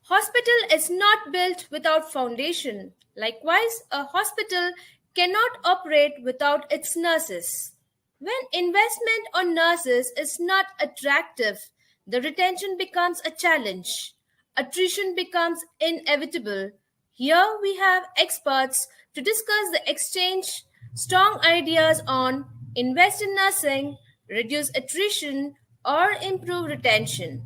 Hospital is not built without foundation. Likewise, a hospital cannot operate without its nurses. When investment on nurses is not attractive, the retention becomes a challenge. Attrition becomes inevitable. Here we have experts to discuss the exchange strong ideas on invest in nursing, reduce attrition, or improve retention.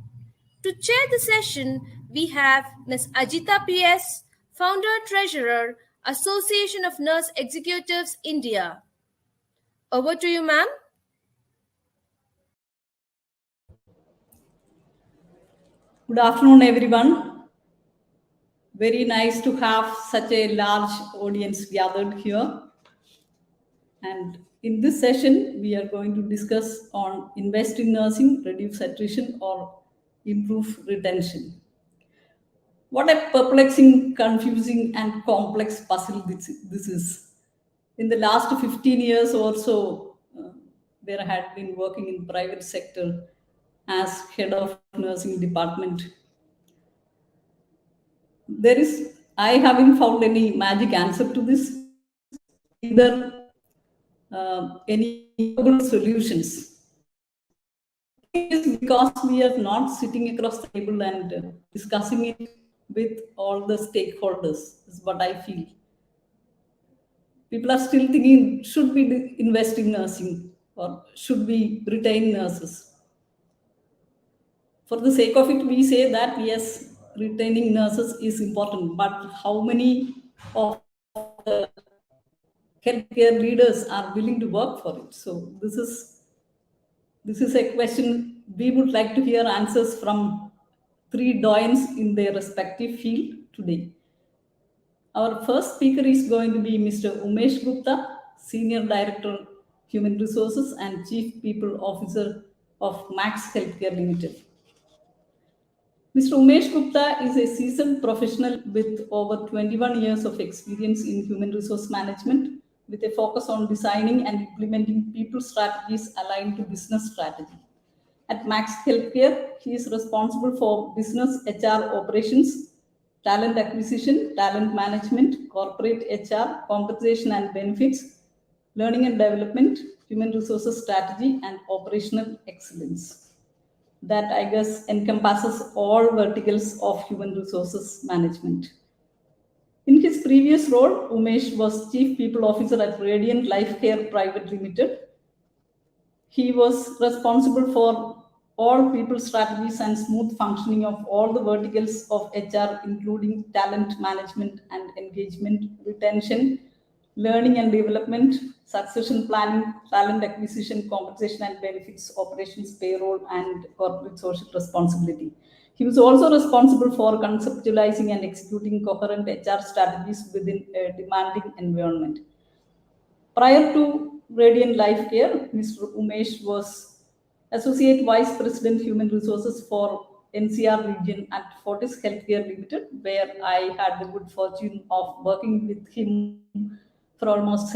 To chair the session, we have Ms. Ajita PS, Founder Treasurer, Association of Nurse Executives India. Over to you, ma'am. Good afternoon, everyone. Very nice to have such a large audience gathered here. And in this session, we are going to discuss on invest in nursing, reduce attrition, or improve retention. What a perplexing, confusing, and complex puzzle this is. In the last 15 years or so, where I had been working in private sector as head of nursing department, I haven't found any magic answer to this, either any solutions. It is because we are not sitting across the table and discussing it with all the stakeholders, is what I feel. People are still thinking, should we invest in nursing or should we retain nurses? For the sake of it, we say that yes, retaining nurses is important, but how many of the healthcare leaders are willing to work for it? So this is a question we would like to hear answers from three doyens in their respective field today. Our first speaker is going to be Mr. Umesh Gupta, Senior Director, Human Resources and Chief People Officer of Max Healthcare Limited. Mr. Umesh Gupta is a seasoned professional with over 21 years of experience in human resource management, with a focus on designing and implementing people strategies aligned to business strategy. At Max Healthcare, he is responsible for business HR operations, talent acquisition, talent management, corporate HR, compensation and benefits, learning and development, human resources strategy, and operational excellence. That, I guess, encompasses all verticals of human resources management. In his previous role, Umesh was Chief People Officer at Radiant Life Care Private Limited. He was responsible for all people strategies and smooth functioning of all the verticals of HR, including talent management and engagement, retention, learning and development, succession planning, talent acquisition, compensation and benefits, operations, payroll, and corporate social responsibility. He was also responsible for conceptualizing and executing coherent HR strategies within a demanding environment. Prior to Radiant Life Care, Mr. Umesh was Associate Vice President Human Resources for NCR region at Fortis Healthcare Limited, where I had the good fortune of working with him for almost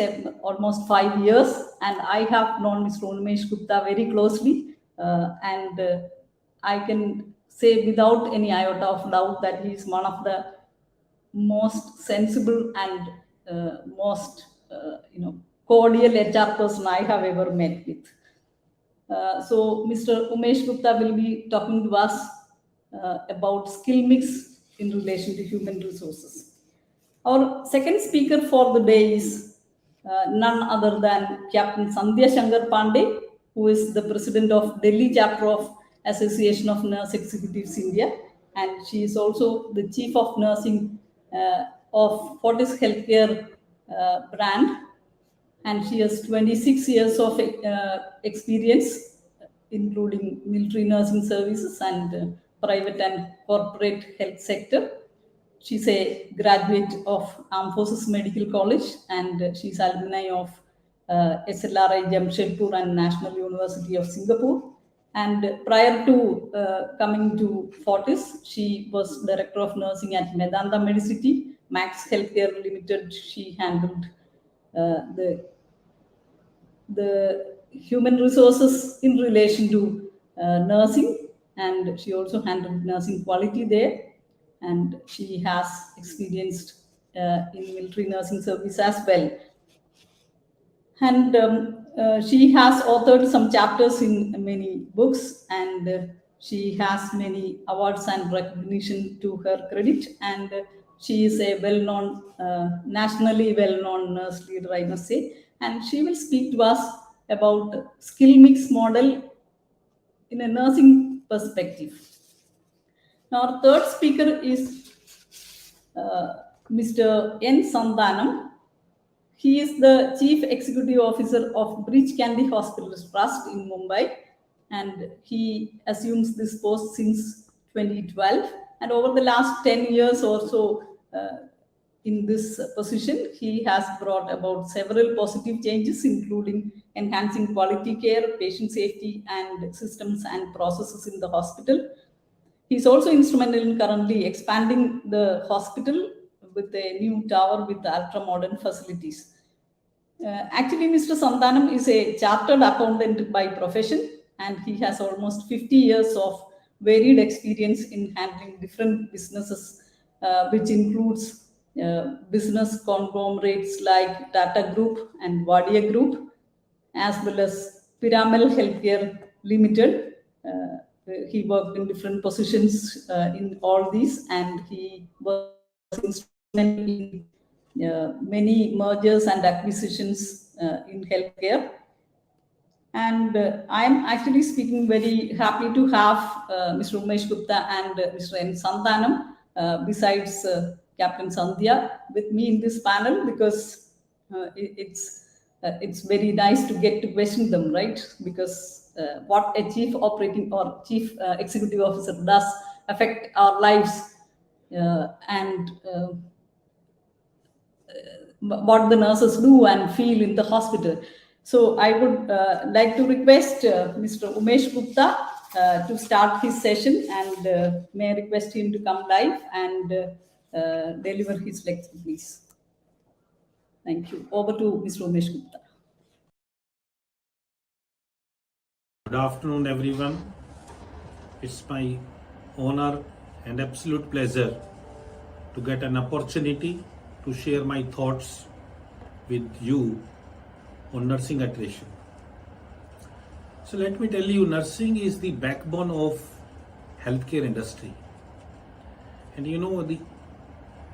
5 years, and I have known Mr. Umesh Gupta very closely, and I can say without any iota of doubt that he is one of the most sensible and most cordial HR person I have ever met with. So Mr. Umesh Gupta will be talking to us about skill mix in relation to human resources. Our second speaker for the day is none other than Captain Sandhya Shankar Pandey, who is the president of Delhi chapter of Association of Nurse Executives India, and she is also the chief of nursing of Fortis Healthcare brand, and she has 26 years of experience, including military nursing services and private and corporate health sector. She's a graduate of Armed Forces Medical College, and she's alumni of SLRI Jamshedpur and National University of Singapore. And prior to coming to Fortis, she was Director of Nursing at Medanta Medicity, Max Healthcare Limited. She handled the human resources in relation to nursing, and she also handled nursing quality there. and she has experienced in military nursing service as well. And she has authored some chapters in many books, and she has many awards and recognition to her credit. And she is a well-known, nationally well-known nurse leader, I must say. And she will speak to us about skill mix model in a nursing perspective. Now, our third speaker is Mr. N. Santhanam. He is the Chief Executive Officer of Bridge Candy Hospitals Trust in Mumbai, and he assumes this post since 2012. And over the last 10 years or so in this position, he has brought about several positive changes, including enhancing quality care, patient safety, and systems and processes in the hospital. He's also instrumental in currently expanding the hospital with a new tower with ultra-modern facilities. Actually, Mr. Santhanam is a chartered accountant by profession, and he has almost 50 years of varied experience in handling different businesses, which includes business conglomerates like Tata Group and Wadia Group, as well as Piramal Healthcare Limited. He worked in different positions in all these, and he was instrumental in many mergers and acquisitions in healthcare. And I am actually speaking very happy to have Mr. Umesh Gupta and Mr. N. Santhanam, besides Captain Sandhya, with me in this panel, because it's very nice to get to question them, right? Because what a chief operating or chief executive officer does affect our lives, and what the nurses do and feel in the hospital. So I would like to request Mr. Umesh Gupta to start his session, and may I request him to come live and deliver his lecture, please. Thank you. Over to Mr. Umesh Gupta. Good afternoon, everyone. It's my honor and absolute pleasure to get an opportunity to share my thoughts with you on nursing attrition. So let me tell you, nursing is the backbone of healthcare industry. And you know, the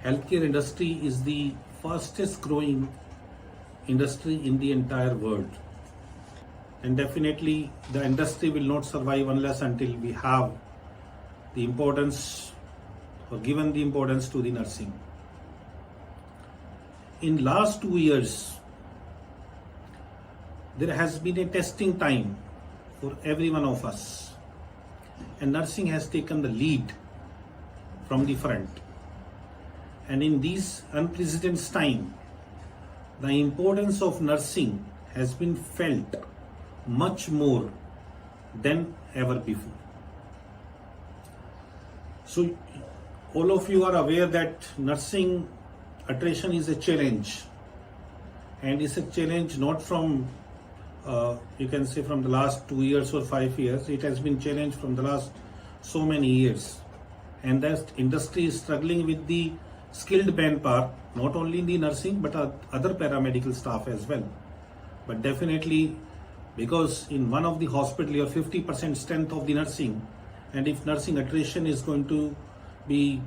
healthcare industry is the fastest growing industry in the entire world. And definitely the industry will not survive unless until we have the importance or given the importance to the nursing. In last 2 years, there has been a testing time for every one of us, and nursing has taken the lead from the front. And in these unprecedented time, the importance of nursing has been felt much more than ever before. So all of you are aware that nursing attrition is a challenge, and it's a challenge not from you can say from the last 2 years or 5 years. It has been challenged from the last so many years, and that industry is struggling with the skilled manpower, not only in the nursing but other paramedical staff as well. But definitely, because in one of the hospital you have 50% strength of the nursing, and if nursing attrition is going to be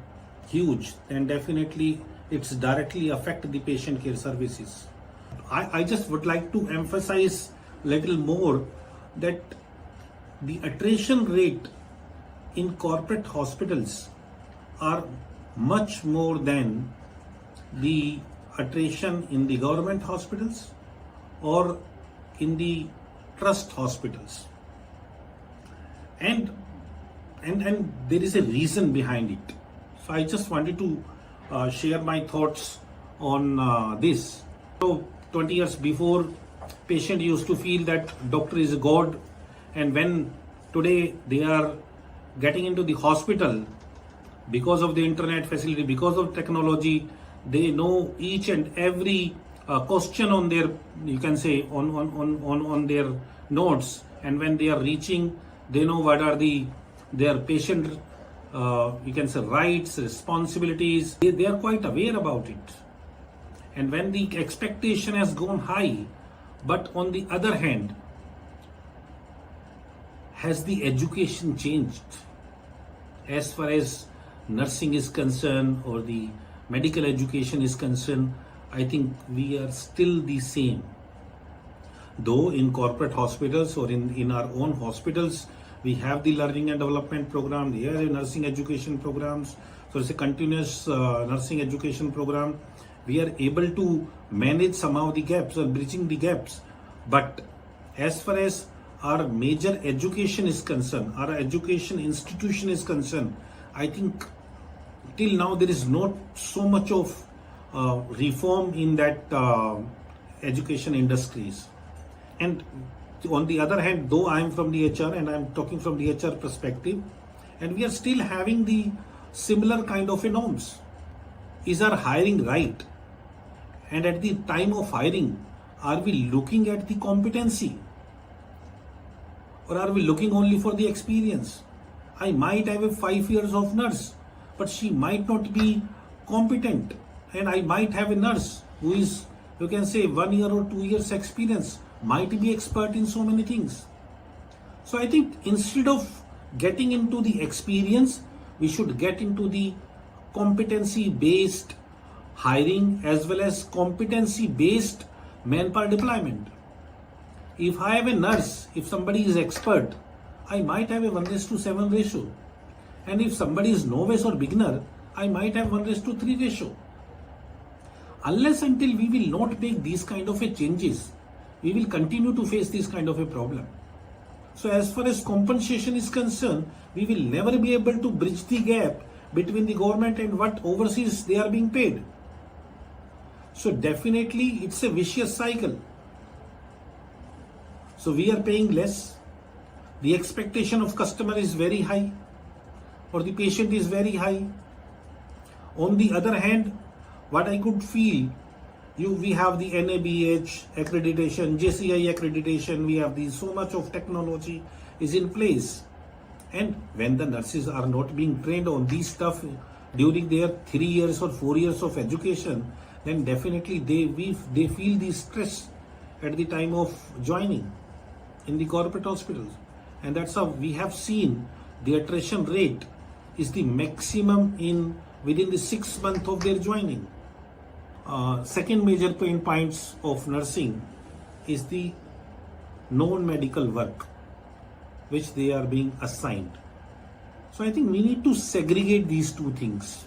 huge, then definitely it's directly affect the patient care services. I just would like to emphasize little more that the attrition rate in corporate hospitals are much more than the attrition in the government hospitals or in the trust hospitals. And there is a reason behind it. So I just wanted to share my thoughts on this. So 20 years before, patient used to feel that doctor is a god, and when today they are getting into the hospital, because of the internet facility, because of technology, they know each and every question on their, you can say, on their notes, and when they are reaching, they know what are their patient you can say rights, responsibilities. They are quite aware about it. And when the expectation has gone high, but on the other hand, has the education changed as far as nursing is concerned or the medical education is concerned? I think we are still the same. Though in corporate hospitals or in our own hospitals, we have the learning and development program, there are nursing education programs. So it's a continuous nursing education program. We are able to manage somehow the gaps or bridging the gaps. But as far as our major education is concerned, our education institution is concerned, I think till now there is not so much of reform in that education industries. And on the other hand, though I am from the HR and I am talking from the HR perspective, and we are still having the similar kind of norms. Is our hiring right? And at the time of hiring, are we looking at the competency? Or are we looking only for the experience? I might have a 5 years of nurse, but she might not be competent. And I might have a nurse who is, you can say, 1 year or 2 years experience, might be expert in so many things. So I think instead of getting into the experience, we should get into the competency based hiring as well as competency based manpower deployment. If I have a nurse, if somebody is expert, I might have a 1:7 ratio. And if somebody is novice or beginner, I might have 1:3 ratio. Unless until we will not make these kind of a changes, we will continue to face this kind of a problem. So as far as compensation is concerned, we will never be able to bridge the gap between the government and what overseas they are being paid. So definitely it's a vicious cycle. So we are paying less. The expectation of customer is very high or the patient is very high. On the other hand, what I could feel, we have the NABH accreditation, JCI accreditation, we have so much of technology is in place. And when the nurses are not being trained on these stuff during their 3 years or 4 years of education, then definitely they feel the stress at the time of joining in the corporate hospitals. And that's how we have seen the attrition rate is the maximum within the 6 months of their joining. Second major pain points of nursing is the non-medical work which they are being assigned. So I think we need to segregate these two things.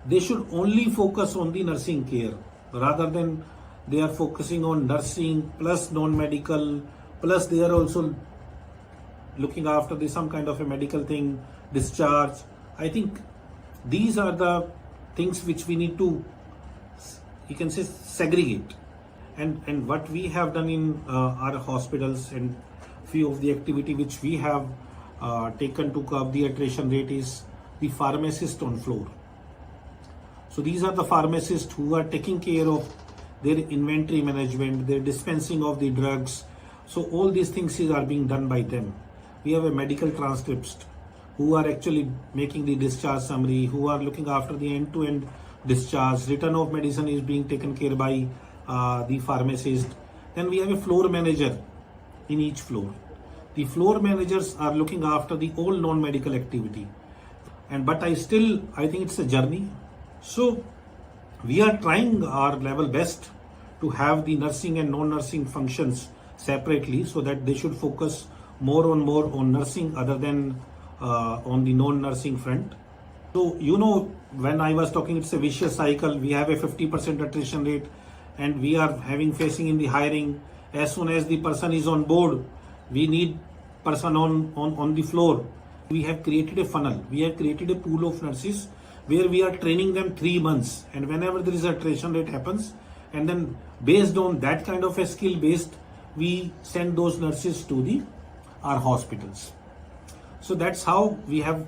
They should only focus on the nursing care rather than they are focusing on nursing plus non-medical plus they are also looking after some kind of a medical thing, discharge. I think these are the things which we need to, you can say, segregate. And what we have done in our hospitals and few of the activity which we have taken to curb the attrition rate is the pharmacist on floor. So these are the pharmacists who are taking care of their inventory management, their dispensing of the drugs. So all these things are being done by them. We have a medical transcriptist who are actually making the discharge summary, who are looking after the end-to-end discharge. Return of medicine is being taken care by the pharmacist. Then we have a floor manager in each floor. The floor managers are looking after the all non-medical activity. But I think it's a journey. So we are trying our level best to have the nursing and non-nursing functions separately so that they should focus more on nursing other than on the non-nursing front. So, when I was talking, it's a vicious cycle. We have a 50% attrition rate and we are facing in the hiring. As soon as the person is on board, we need person on the floor. We have created a funnel. We have created a pool of nurses where we are training them 3 months. And whenever there is attrition rate happens, and then based on that kind of a skill based, we send those nurses to our hospitals. So that's how we are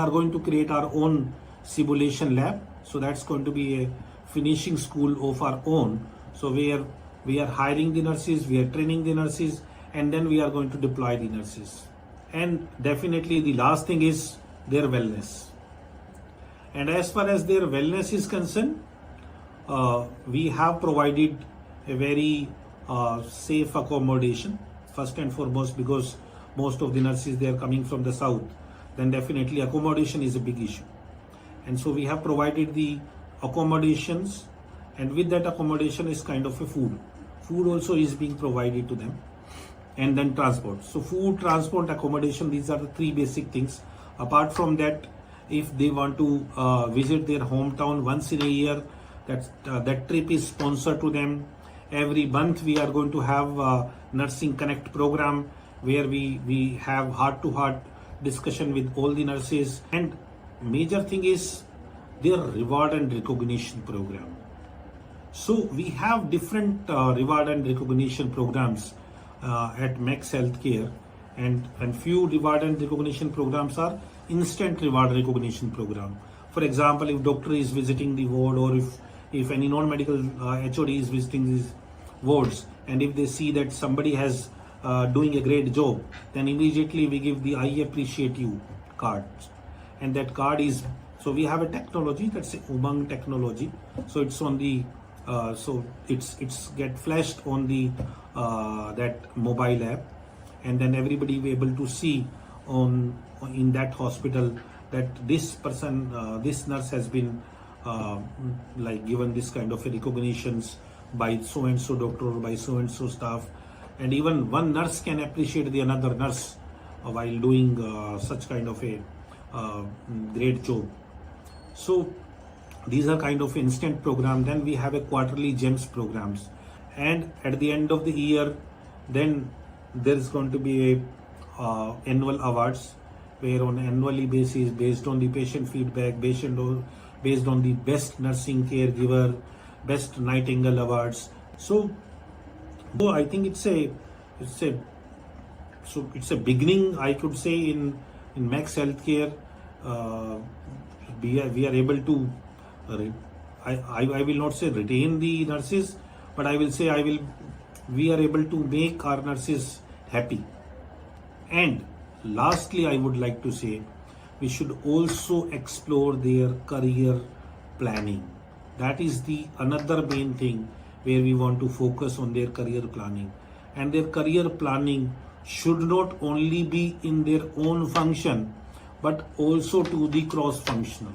going to create our own simulation lab. So that's going to be a finishing school of our own. So where we are hiring the nurses, we are training the nurses, and then we are going to deploy the nurses. And definitely the last thing is their wellness. And as far as their wellness is concerned, we have provided a very safe accommodation, first and foremost, because most of the nurses they are coming from the south. Then definitely accommodation is a big issue, and so we have provided the accommodations, and with that accommodation is kind of a food also is being provided to them, and then transport. So food, transport, accommodation, these are the three basic things. Apart from that, if they want to visit their hometown once in a year, that trip is sponsored to them. Every month we are going to have nursing connect program where we have heart to heart discussion with all the nurses. And major thing is their reward and recognition program. So we have different reward and recognition programs at Max Healthcare, and few reward and recognition programs are instant reward recognition program. For example, if doctor is visiting the ward, or if any non-medical HOD is visiting these wards, and if they see that somebody has doing a great job, then immediately we give the I appreciate you card, and that card is, so we have a technology that's a Umang technology. So it's on the so it's get flashed on the that mobile app, and then everybody will be able to see on in that hospital that this person, this nurse has been like given this kind of a recognitions by so and so doctor or by so and so staff. And even one nurse can appreciate the another nurse while doing such kind of a great job. So these are kind of instant program. Then we have a quarterly gems programs, and at the end of the year, then there is going to be a annual awards, where on annually basis, based on the patient feedback, based on the best nursing caregiver, best Nightingale awards. So I think it's a beginning, I could say, in Max Healthcare. Uh, we are able to I will not say retain the nurses, but I will say we are able to make our nurses happy. And lastly, I would like to say we should also explore their career planning. That is the another main thing where we want to focus on their career planning. And their career planning should not only be in their own function, but also to the cross functional.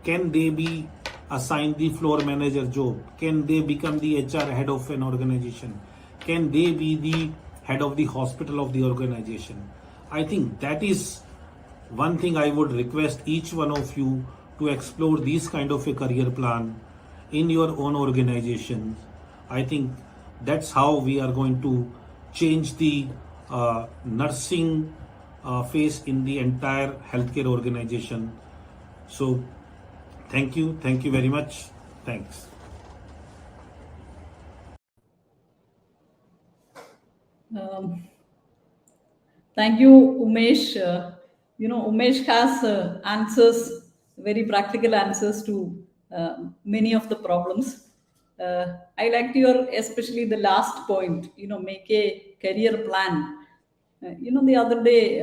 Can they be assigned the floor manager job? Can they become the HR head of an organization? Can they be the head of the hospital of the organization? I think that is one thing I would request each one of you to explore this kind of a career plan in your own organization. I think that's how we are going to change the nursing face in the entire healthcare organization. So thank you very much. Thanks. Um, Thank you, Umesh. Umesh has answers, very practical answers to many of the problems. I liked your, especially the last point, make a career plan. The other day,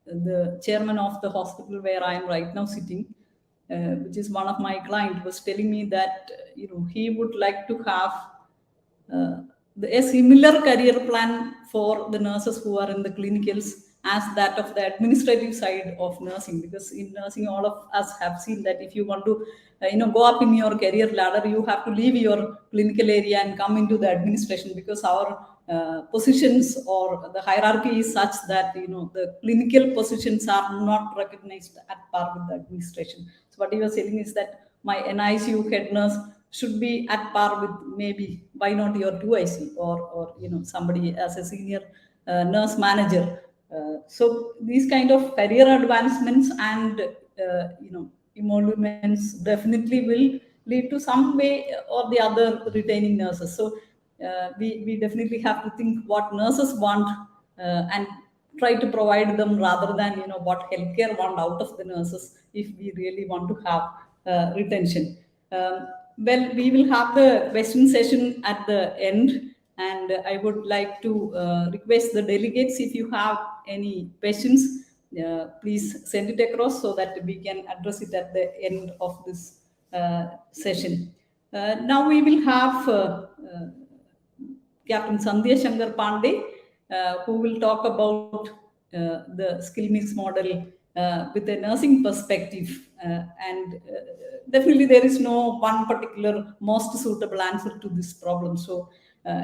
the chairman of the hospital where I am right now sitting, which is one of my client, was telling me that, he would like to have uh, a similar career plan for the nurses who are in the clinicals as that of the administrative side of nursing, because in nursing all of us have seen that if you want to go up in your career ladder, you have to leave your clinical area and come into the administration, because our positions or the hierarchy is such that the clinical positions are not recognized at par with the administration. So what he was saying is that my NICU head nurse should be at par with, maybe why not your 2IC, or somebody as a senior nurse manager. So these kind of career advancements and emoluments definitely will lead to some way or the other retaining nurses. So we definitely have to think what nurses want, and try to provide them, rather than what healthcare want out of the nurses, if we really want to have retention. Well, we will have the question session at the end. And I would like to request the delegates, if you have any questions, please send it across so that we can address it at the end of this session. Now we will have Captain Sandhya Shankar Pandey, who will talk about the skill mix model with a nursing perspective. And definitely, there is no one particular most suitable answer to this problem. So,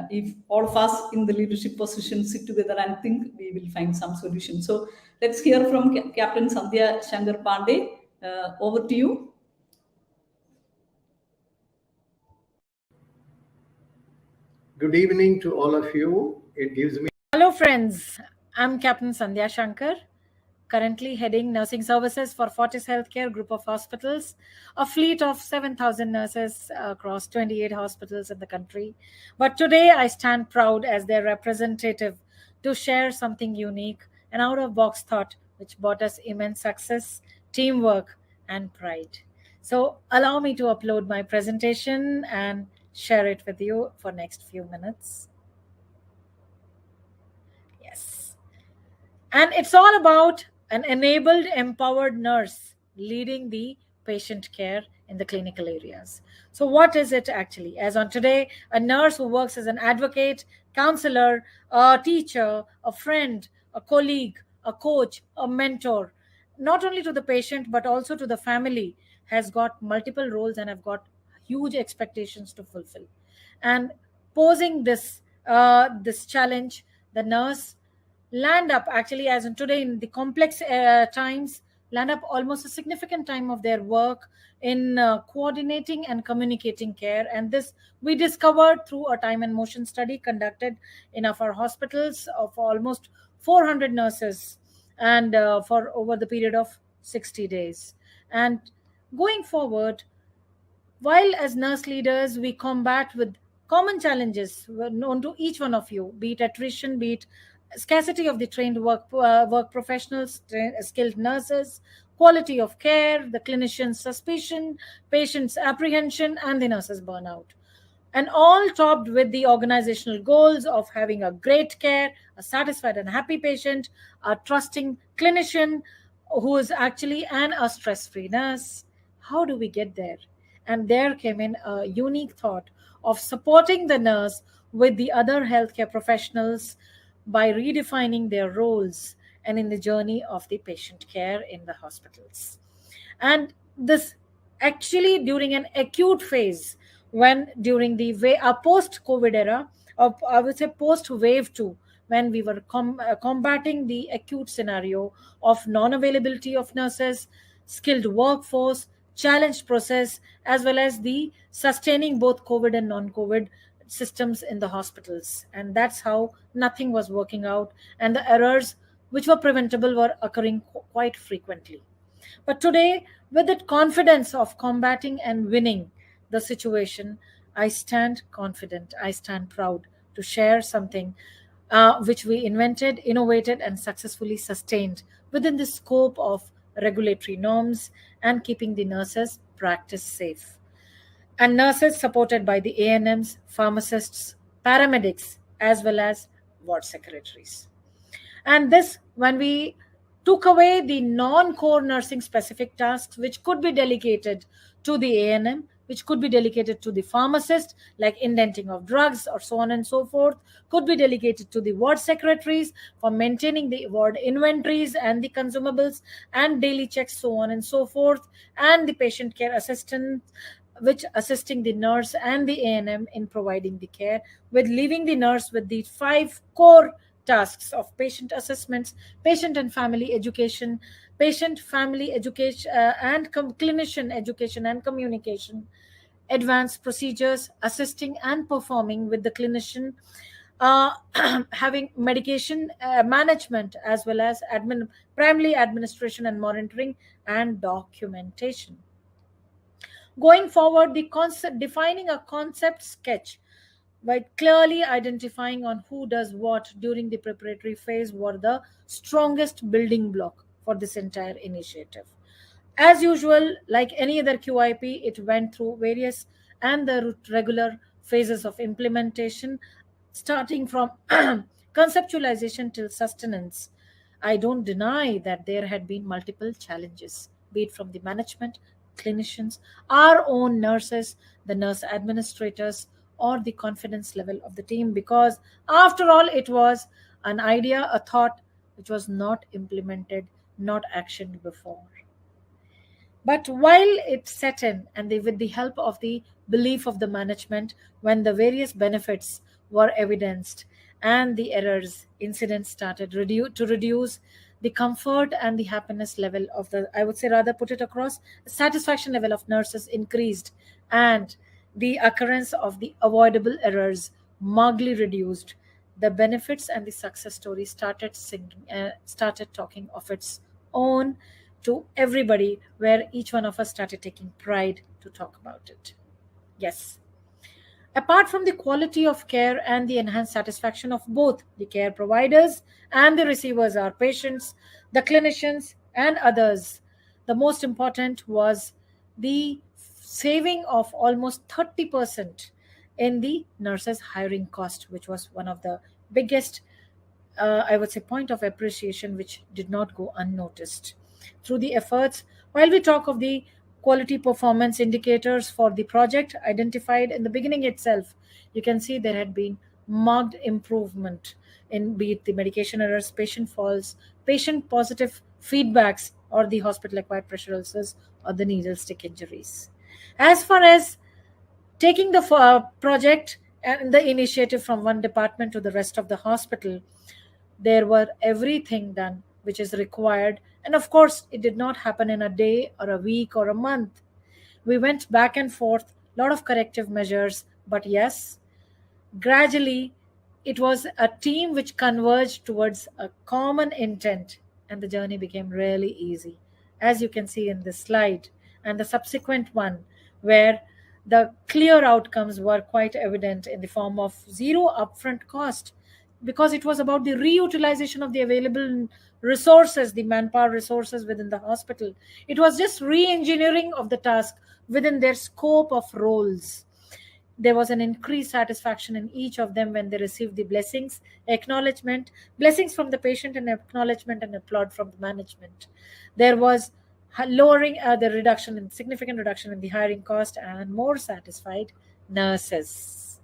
if all of us in the leadership position sit together and think, we will find some solution. So, let's hear from Captain Sandhya Shankar Pandey. Over to you. Good evening to all of you. It gives me. Hello, friends. I'm Captain Sandhya Shankar, currently heading nursing services for Fortis Healthcare Group of Hospitals, a fleet of 7,000 nurses across 28 hospitals in the country. But today I stand proud as their representative to share something unique and out-of-box thought which brought us immense success, teamwork, and pride. So allow me to upload my presentation and share it with you for next few minutes. Yes. And it's all about an enabled, empowered nurse leading the patient care in the clinical areas. So what is it actually? As on today, a nurse who works as an advocate, counselor, a teacher, a friend, a colleague, a coach, a mentor, not only to the patient but also to the family, has got multiple roles and have got huge expectations to fulfill. And posing this challenge, the nurse land up actually, as in today in the complex times, land up almost a significant time of their work in coordinating and communicating care. And this we discovered through a time and motion study conducted in our hospitals of almost 400 nurses, and for over the period of 60 days. And going forward, while as nurse leaders we combat with common challenges known to each one of you, be it attrition, be it scarcity of the trained work professionals, skilled nurses, quality of care, the clinician's suspicion, patient's apprehension, and the nurse's burnout. And all topped with the organizational goals of having a great care, a satisfied and happy patient, a trusting clinician who is actually a stress-free nurse. How do we get there? And there came in a unique thought of supporting the nurse with the other healthcare professionals by redefining their roles and in the journey of the patient care in the hospitals. And this actually during an acute phase, when during the post-COVID era, or I would say post-wave 2, when we were combating the acute scenario of non-availability of nurses, skilled workforce, challenged process, as well as the sustaining both COVID and non-COVID systems in the hospitals. And that's how nothing was working out, and the errors which were preventable were occurring quite frequently. But today, with the confidence of combating and winning the situation, I stand confident, I stand proud to share something which we invented, innovated, and successfully sustained within the scope of regulatory norms and keeping the nurses' practice safe. And nurses supported by the ANMs, pharmacists, paramedics, as well as ward secretaries. And this, when we took away the non-core nursing specific tasks which could be delegated to the ANM, which could be delegated to the pharmacist, like indenting of drugs or so on and so forth, could be delegated to the ward secretaries for maintaining the ward inventories and the consumables and daily checks, so on and so forth, and the patient care assistant, which assisting the nurse and the ANM in providing the care, with leaving the nurse with the 5 core tasks of patient assessments, patient and family education, patient family education and clinician education and communication, advanced procedures, assisting and performing with the clinician, having medication management, as well as primarily administration and monitoring and documentation. Going forward, the concept, defining a concept sketch by clearly identifying on who does what during the preparatory phase were the strongest building block for this entire initiative. As usual, like any other QIP, it went through various and the regular phases of implementation, starting from conceptualization till sustenance. I don't deny that there had been multiple challenges, be it from the management, clinicians, our own nurses, the nurse administrators, or the confidence level of the team, because after all, it was an idea, a thought which was not implemented, not actioned before. But while it set in, and with the help of the belief of the management, when the various benefits were evidenced and the errors, incidents started to reduce, the comfort and the happiness level of the, I would say, rather put it across, satisfaction level of nurses increased, and the occurrence of the avoidable errors markedly reduced. The benefits and the success story started talking of its own to everybody, where each one of us started taking pride to talk about it. Yes. Apart from the quality of care and the enhanced satisfaction of both the care providers and the receivers, our patients, the clinicians, and others, the most important was the saving of almost 30% in the nurses' hiring cost, which was one of the biggest, I would say, point of appreciation which did not go unnoticed. Through the efforts, while we talk of the quality performance indicators for the project identified in the beginning itself, you can see there had been marked improvement in, be it the medication errors, patient falls, patient positive feedbacks, or the hospital acquired pressure ulcers or the needle stick injuries. As far as taking the project and the initiative from one department to the rest of the hospital, there were everything done which is required, and of course it did not happen in a day or a week or a month. We went back and forth, lot of corrective measures, but yes, gradually it was a team which converged towards a common intent, and the journey became really easy, as you can see in this slide and the subsequent one, where the clear outcomes were quite evident in the form of zero upfront cost, because it was about the reutilization of the available resources, the manpower resources within the hospital. It was just re-engineering of the task within their scope of roles. There was an increased satisfaction in each of them when they received the blessings, acknowledgement, blessings from the patient, and acknowledgement and applaud from the management. There was lowering the reduction in significant reduction in the hiring cost and more satisfied nurses.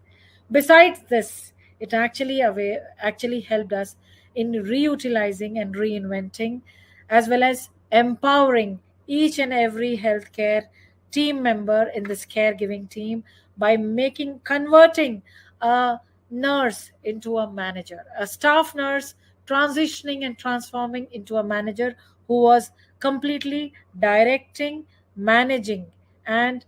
Besides this, it actually helped us in reutilizing and reinventing, as well as empowering each and every healthcare team member in this caregiving team by converting a nurse into a manager, a staff nurse transitioning and transforming into a manager who was completely directing, managing, and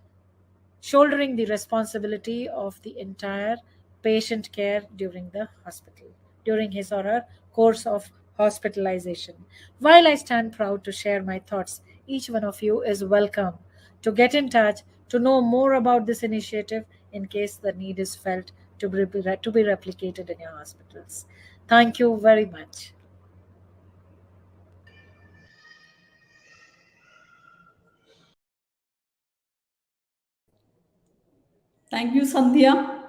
shouldering the responsibility of the entire patient care during the hospital, during his or her course of hospitalization. While I stand proud to share my thoughts, each one of you is welcome to get in touch to know more about this initiative in case the need is felt to be replicated in your hospitals. Thank you very much. Thank you, Sandhya.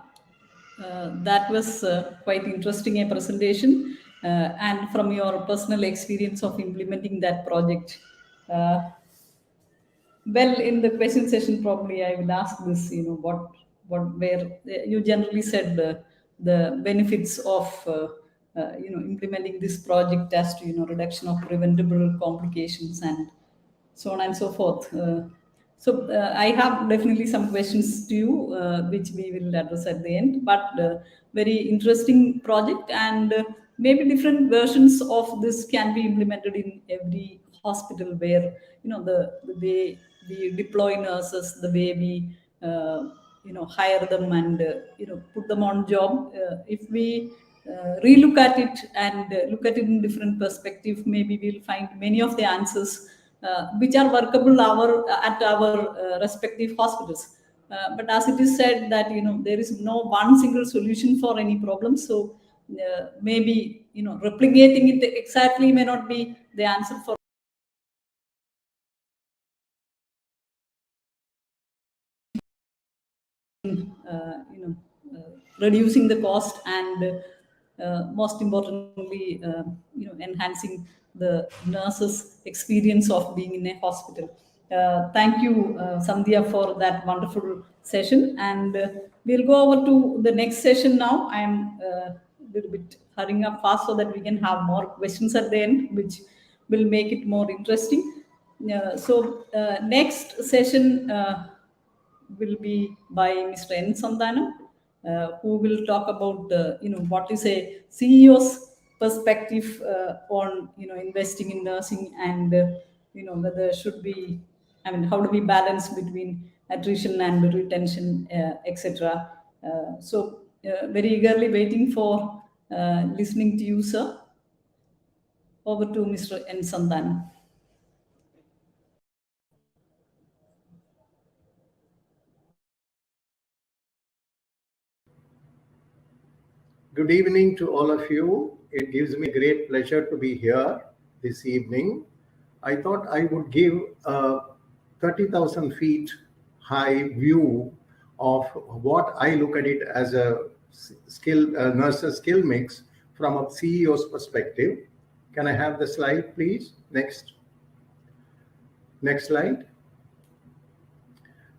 That was quite interesting a presentation, and from your personal experience of implementing that project. Well, in the question session, probably I will ask this. Where you generally said the benefits of implementing this project as to reduction of preventable complications and so on and so forth. I have definitely some questions to you, which we will address at the end. But very interesting project, and maybe different versions of this can be implemented in every hospital, where the way we deploy nurses, the way we hire them and put them on job. If we relook at it and look at it in different perspective, maybe we'll find many of the answers which are workable at our respective hospitals. But as it is said that there is no one single solution for any problem, so maybe replicating it exactly may not be the answer for uh, you know reducing the cost and most importantly, enhancing the nurses' experience of being in a hospital. Thank you, Sandhya, for that wonderful session. And we'll go over to the next session now. I'm a little bit hurrying up fast so that we can have more questions at the end, which will make it more interesting. Next session will be by Mr. N. Sandhanam, who will talk about what is a CEO's perspective on investing in nursing and whether should be, I mean, how do we balance between attrition and retention, etc. Very eagerly waiting for listening to you, sir. Over to Mr. N. Sandhanam. Good evening to all of you. It gives me great pleasure to be here this evening. I thought I would give a 30,000 feet high view of what I look at it as a nurse's skill mix from a CEO's perspective. Can I have the slide, please? Next slide.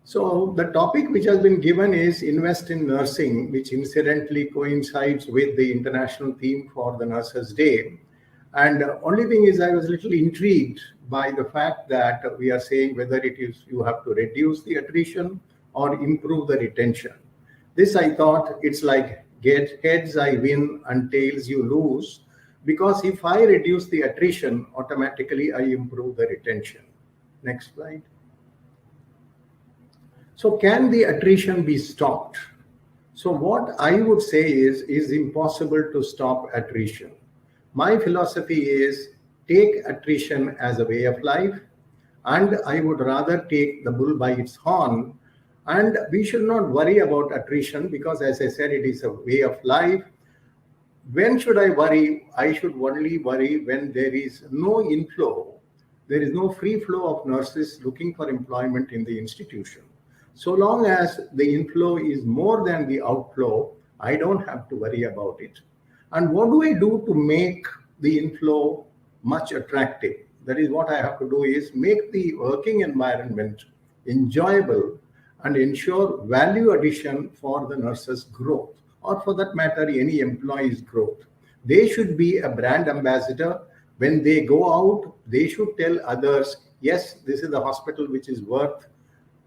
So the topic which has been given is invest in nursing, which incidentally coincides with the international theme for the Nurses' Day. And only thing is, I was a little intrigued by the fact that we are saying whether it is you have to reduce the attrition or improve the retention. This, I thought, it's like get heads I win and tails you lose, because if I reduce the attrition, automatically I improve the retention. Next slide. So can the attrition be stopped? So what I would say is impossible to stop attrition. My philosophy is take attrition as a way of life, and I would rather take the bull by its horn. And we should not worry about attrition because, as I said, it is a way of life. When should I worry? I should only worry when there is no inflow. There is no free flow of nurses looking for employment in the institution. So long as the inflow is more than the outflow, I don't have to worry about it. And what do I do to make the inflow much attractive? That is what I have to do is make the working environment enjoyable and ensure value addition for the nurses' growth, or for that matter, any employee's growth. They should be a brand ambassador. When they go out, they should tell others, yes, this is the hospital which is worth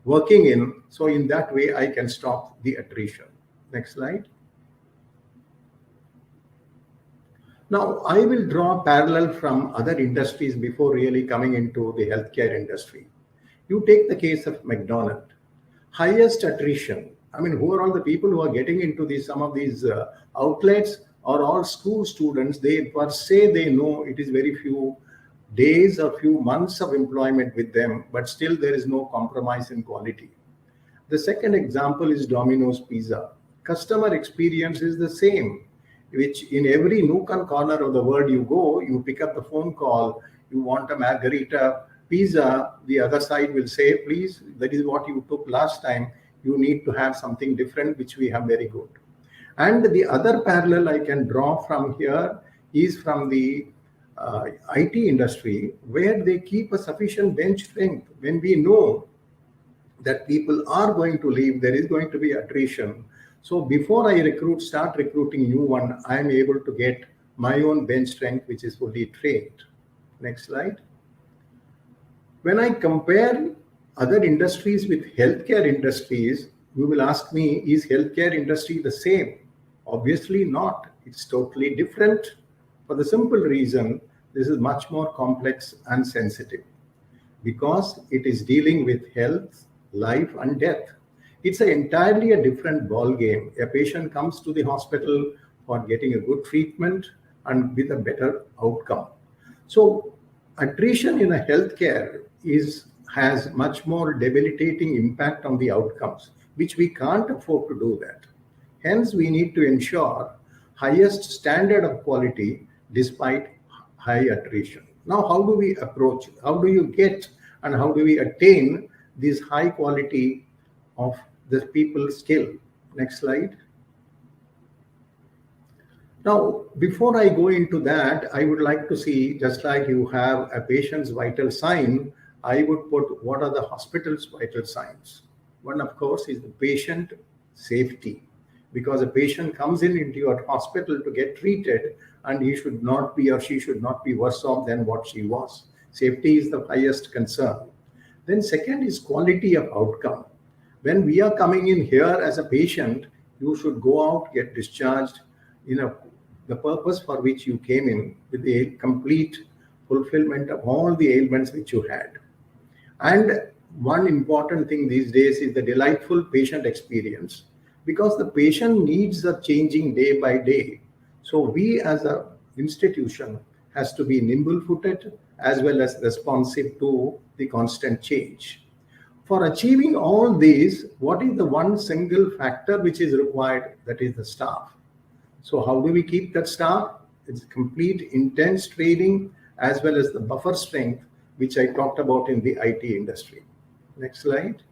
working in. So in that way, I can stop the attrition. Next slide. Now, I will draw a parallel from other industries before really coming into the healthcare industry. You take the case of McDonald's. Highest attrition. I mean, who are all the people who are getting into some of these outlets are all school students. They per se, they know it is very few days or few months of employment with them, but still there is no compromise in quality. The second example is Domino's Pizza. Customer experience is the same, which in every nook and corner of the world you go, you pick up the phone call, you want a margarita pizza, the other side will say, please, that is what you took last time, you need to have something different, which we have very good. And the other parallel I can draw from here is from the IT industry, where they keep a sufficient bench strength. When we know that people are going to leave, there is going to be attrition. So before I start recruiting new one, I am able to get my own bench strength, which is fully trained. Next slide. When I compare other industries with healthcare industries, you will ask me, is healthcare industry the same? Obviously not. It's totally different, for the simple reason this is much more complex and sensitive, because it is dealing with health, life and death. It's entirely a different ball game. A patient comes to the hospital for getting a good treatment and with a better outcome. So attrition in a healthcare has much more debilitating impact on the outcomes, which we can't afford to do that. Hence, we need to ensure highest standard of quality despite high attrition. Now, how do we approach? How do you get and how do we attain this high quality of the people's skill? Next slide. Now, before I go into that, I would like to see, just like you have a patient's vital sign, I would put what are the hospital's vital signs. One, of course, is the patient safety, because a patient comes into your hospital to get treated, and he should not be or she should not be worse off than what she was. Safety is the highest concern. Then second is quality of outcome. When we are coming in here as a patient, you should go out, get discharged, the purpose for which you came in, with the complete fulfillment of all the ailments which you had. And one important thing these days is the delightful patient experience, because the patient needs are changing day by day. So we as an institution has to be nimble-footed as well as responsive to the constant change. For achieving all these, what is the one single factor which is required? That is the staff. So how do we keep that staff? It's complete intense training as well as the buffer strength, which I talked about in the IT industry. Next slide.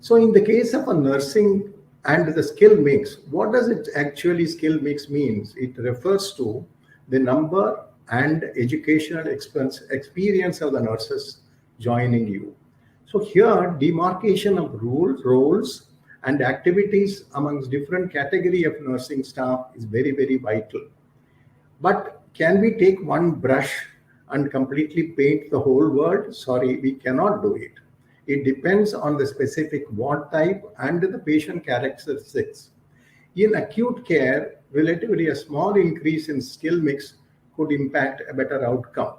So in the case of a nursing and the skill mix, what does it actually skill mix means? It refers to the number and educational experience of the nurses joining you. So here, demarcation of roles and activities amongst different category of nursing staff is very, very vital. But can we take one brush and completely paint the whole world? Sorry, we cannot do it. It depends on the specific ward type and the patient characteristics. In acute care, relatively a small increase in skill mix could impact a better outcome.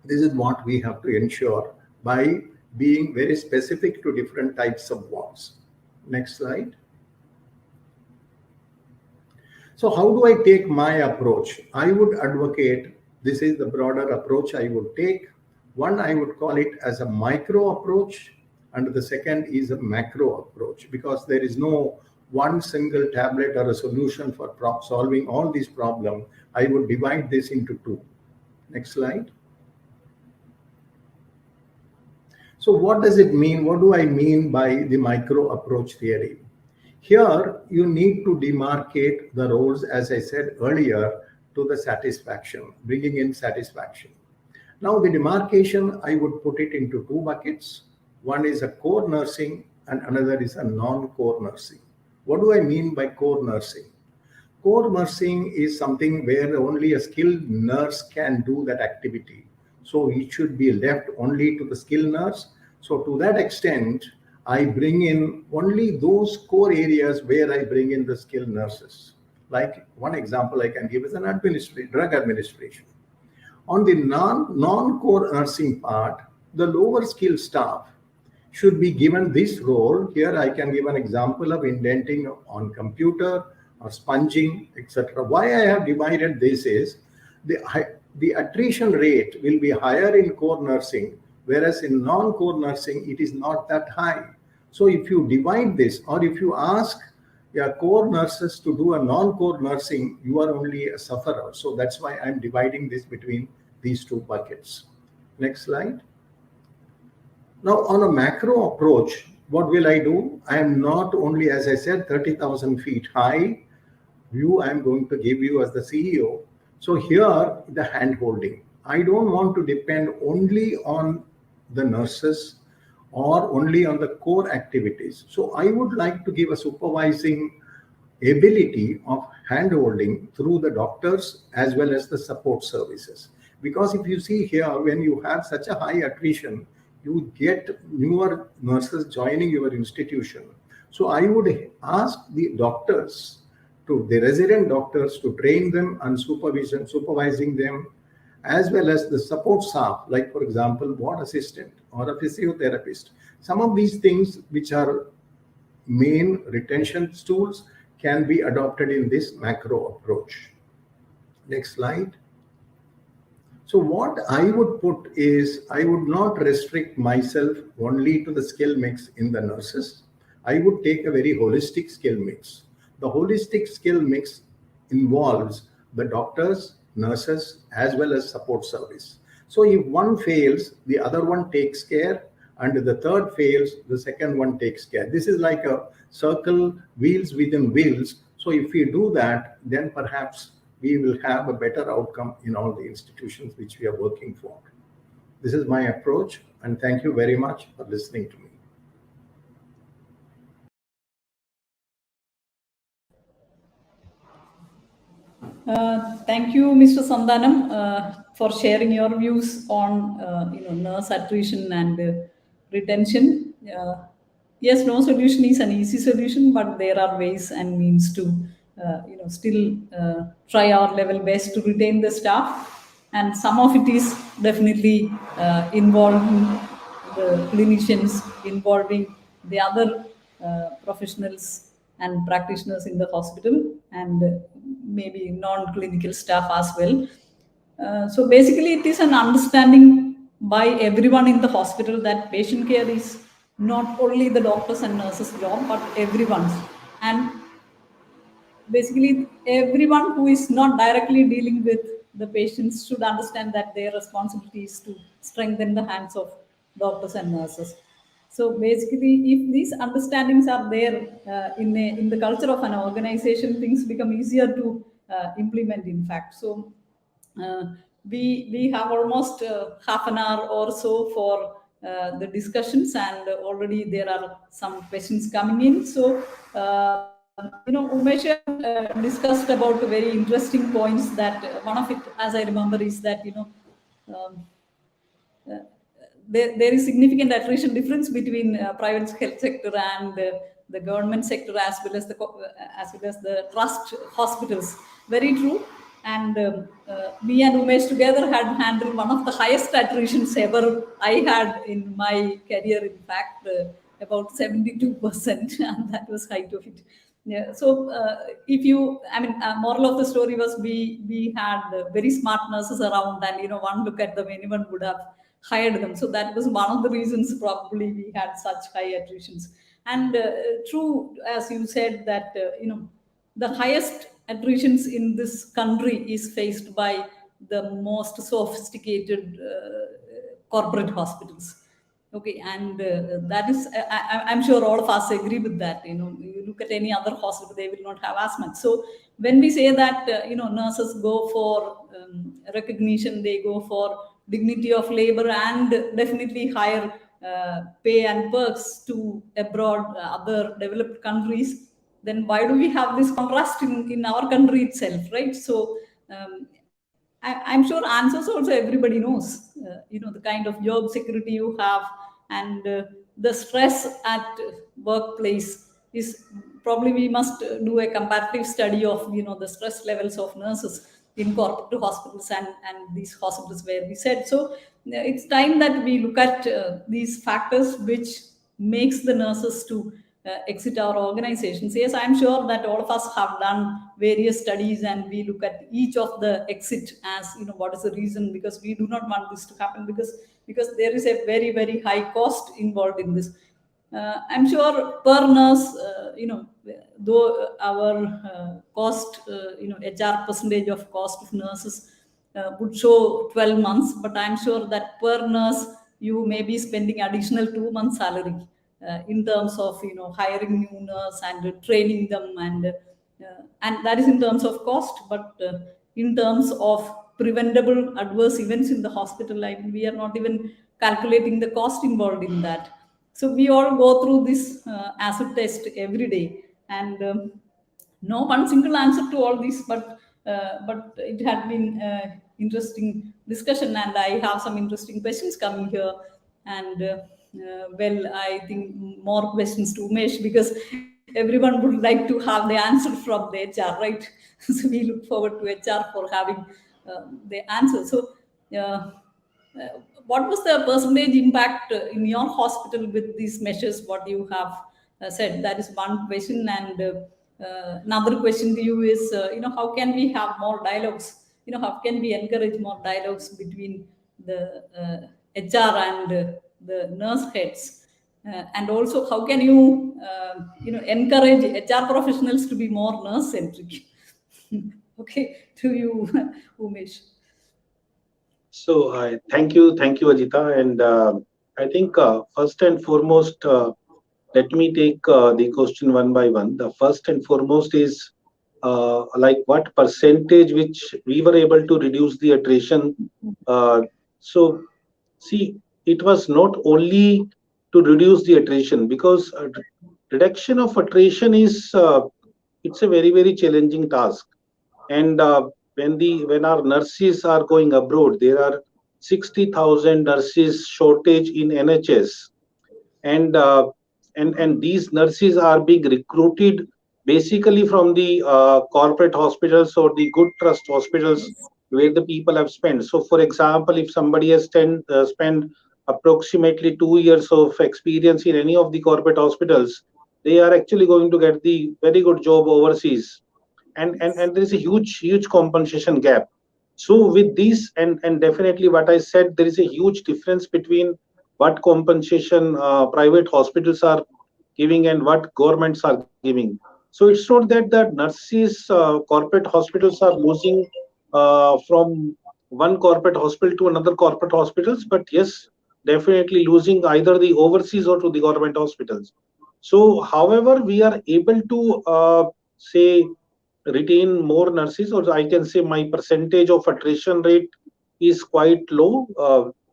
This is what we have to ensure by being very specific to different types of wards. Next slide. So how do I take my approach? I would advocate, this is the broader approach I would take. One, I would call it as a micro approach, and the second is a macro approach, because there is no one single tablet or a solution for solving all these problems. I would divide this into two. Next slide. So what does it mean? What do I mean by the micro approach theory? Here, you need to demarcate the roles, as I said earlier, to the satisfaction, bringing in satisfaction. Now, the demarcation, I would put it into two buckets. One is a core nursing and another is a non-core nursing. What do I mean by core nursing? Core nursing is something where only a skilled nurse can do that activity. So it should be left only to the skilled nurse. So to that extent, I bring in only those core areas where I bring in the skilled nurses. Like one example I can give is an drug administration. On the non-core nursing part, the lower skilled staff should be given this role. Here I can give an example of indenting on computer or sponging, etc. Why I have divided this is the attrition rate will be higher in core nursing, whereas in non-core nursing, it is not that high. So if you divide this, or if you ask your core nurses to do a non-core nursing, you are only a sufferer. So that's why I'm dividing this between these two buckets. Next slide. Now on a macro approach, what will I do? I am not only, as I said, 30,000 feet high view I'm going to give you as the CEO. So here, the hand holding. I don't want to depend only on the nurses or only on the core activities. So I would like to give a supervising ability of hand holding through the doctors as well as the support services. Because if you see here, when you have such a high attrition, you get newer nurses joining your institution. So I would ask the doctors, the resident doctors, to train them and supervising them, as well as the support staff, like for example, ward assistant or a physiotherapist. Some of these things which are main retention tools can be adopted in this macro approach. Next slide. So what I would put is, I would not restrict myself only to the skill mix in the nurses. I would take a very holistic skill mix. The holistic skill mix involves the doctors, nurses, as well as support service. So if one fails, the other one takes care, and the third fails, the second one takes care. This is like a circle, wheels within wheels. So if we do that, then perhaps we will have a better outcome in all the institutions which we are working for. This is my approach, and thank you very much for listening to me. Thank you, Mr. Sandanam, for sharing your views on nurse attrition and retention. Yes, no solution is an easy solution, but there are ways and means to still try our level best to retain the staff, and some of it is definitely involving the clinicians, involving the other professionals and practitioners in the hospital, and maybe non-clinical staff as well. So basically, it is an understanding by everyone in the hospital that patient care is not only the doctors and nurses' job, but everyone's. And basically, everyone who is not directly dealing with the patients should understand that their responsibility is to strengthen the hands of doctors and nurses. So basically, if these understandings are there in the culture of an organization, things become easier to implement. In fact, so we have almost half an hour or so for the discussions, and already there are some questions coming in. So Umesh discussed about very interesting points. That one of it, as I remember, is that um, there is significant attrition difference between private health sector and the government sector, as well as the trust hospitals. Very true. And me and Umesh together had handled one of the highest attritions ever I had in my career. In fact, about 72%, and that was height of it. Yeah. So if you, I mean, moral of the story was we had very smart nurses around, and one look at them, anyone would have hired them. So that was one of the reasons probably we had such high attritions. And true, as you said, that the highest attritions in this country is faced by the most sophisticated corporate hospitals. Okay, and that is, I'm sure all of us agree with that. You look at any other hospital, they will not have as much. So when we say that, nurses go for recognition, they go for dignity of labor, and definitely higher pay and perks to abroad, other developed countries, then why do we have this contrast in our country itself, right? So I'm sure answers also everybody knows. The kind of job security you have, and the stress at workplace is probably, we must do a comparative study of the stress levels of nurses in corporate hospitals and these hospitals where we said. So it's time that we look at these factors which makes the nurses to exit our organizations. Yes, I'm sure that all of us have done various studies, and we look at each of the exit as what is the reason, because we do not want this to happen, because there is a very, very high cost involved in this. I'm sure per nurse, though our cost, HR percentage of cost of nurses would show 12 months, but I'm sure that per nurse you may be spending additional 2 months salary in terms of hiring new nurse and training them, and that is in terms of cost. But in terms of preventable adverse events in the hospital, like, we are not even calculating the cost involved in that. So we all go through this acid test every day, and no one single answer to all this, but it had been interesting discussion, and I have some interesting questions coming here. And well, I think more questions to Umesh, because everyone would like to have the answer from the HR, right? So we look forward to HR for having the answer. So uh, what was the percentage impact in your hospital with these measures, what you have said? That is one question. And another question to you is, how can we have more dialogues? How can we encourage more dialogues between the HR and the nurse heads? And also, how can you, encourage HR professionals to be more nurse centric? Okay, to you, Umesh. So thank you, Ajita. And I think first and foremost, let me take the question one by one. The first and foremost is like what percentage which we were able to reduce the attrition. So see, it was not only to reduce the attrition, because reduction of attrition is it's a very challenging task. And when our nurses are going abroad, there are 60,000 nurses shortage in NHS, and these nurses are being recruited basically from the corporate hospitals or the good trust hospitals where the people have spent. So for example, if somebody has spent approximately 2 years of experience in any of the corporate hospitals, they are actually going to get the very good job overseas. And there is a huge compensation gap. So with these, and definitely what I said, there is a huge difference between what compensation private hospitals are giving and what governments are giving. So it's not that the nurses corporate hospitals are losing from one corporate hospital to another corporate hospitals, but yes, definitely losing either the overseas or to the government hospitals. So however we are able to say retain more nurses, or I can say my percentage of attrition rate is quite low.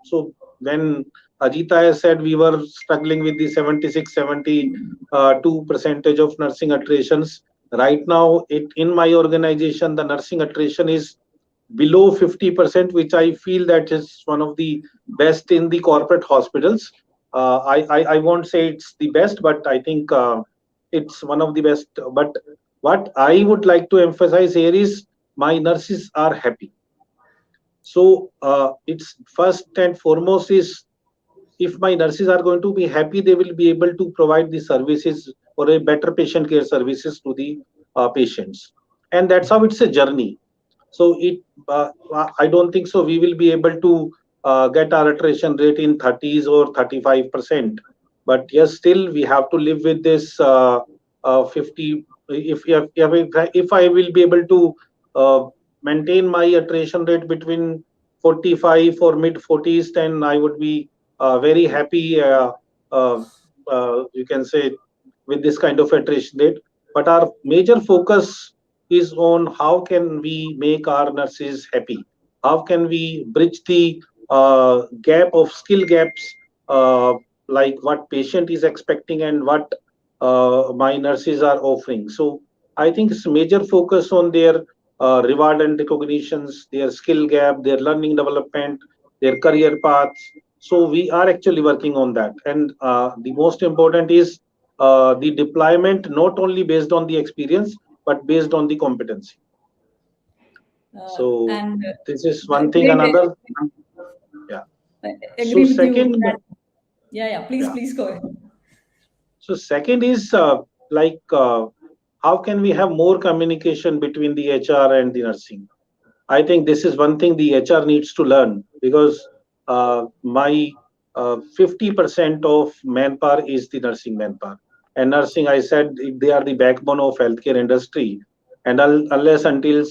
So when Ajita has said we were struggling with the 76, 72 percentage of nursing attritions, right now in my organization the nursing attrition is below 50%, which I feel that is one of the best in the corporate hospitals. I won't say it's the best, but I think it's one of the best. But what I would like to emphasize here is my nurses are happy. So it's first and foremost is, if my nurses are going to be happy, they will be able to provide the services or a better patient care services to the patients. And that's how it's a journey. So I don't think so we will be able to get our attrition rate in 30s or 35%. But yes, still we have to live with this 50. If I will be able to uh, maintain my attrition rate between 45 or mid 40s, then I would be very happy. Uh, you can say, with this kind of attrition rate. But our major focus is on how can we make our nurses happy, how can we bridge the gap of skill gaps, uh, like what patient is expecting and what my nurses are offering. So I think it's major focus on their reward and recognitions, their skill gap, their learning development, their career paths. So we are actually working on that. And the most important is the deployment, not only based on the experience but based on the competency. So And this is one thing. great. Another, yeah. I So agree with you. second, Yeah. yeah. Please go ahead. So second is like how can we have more communication between the HR and the nursing? I think this is one thing the HR needs to learn, because my 50% of manpower is the nursing manpower. And nursing, I said, they are the backbone of healthcare industry. And unless until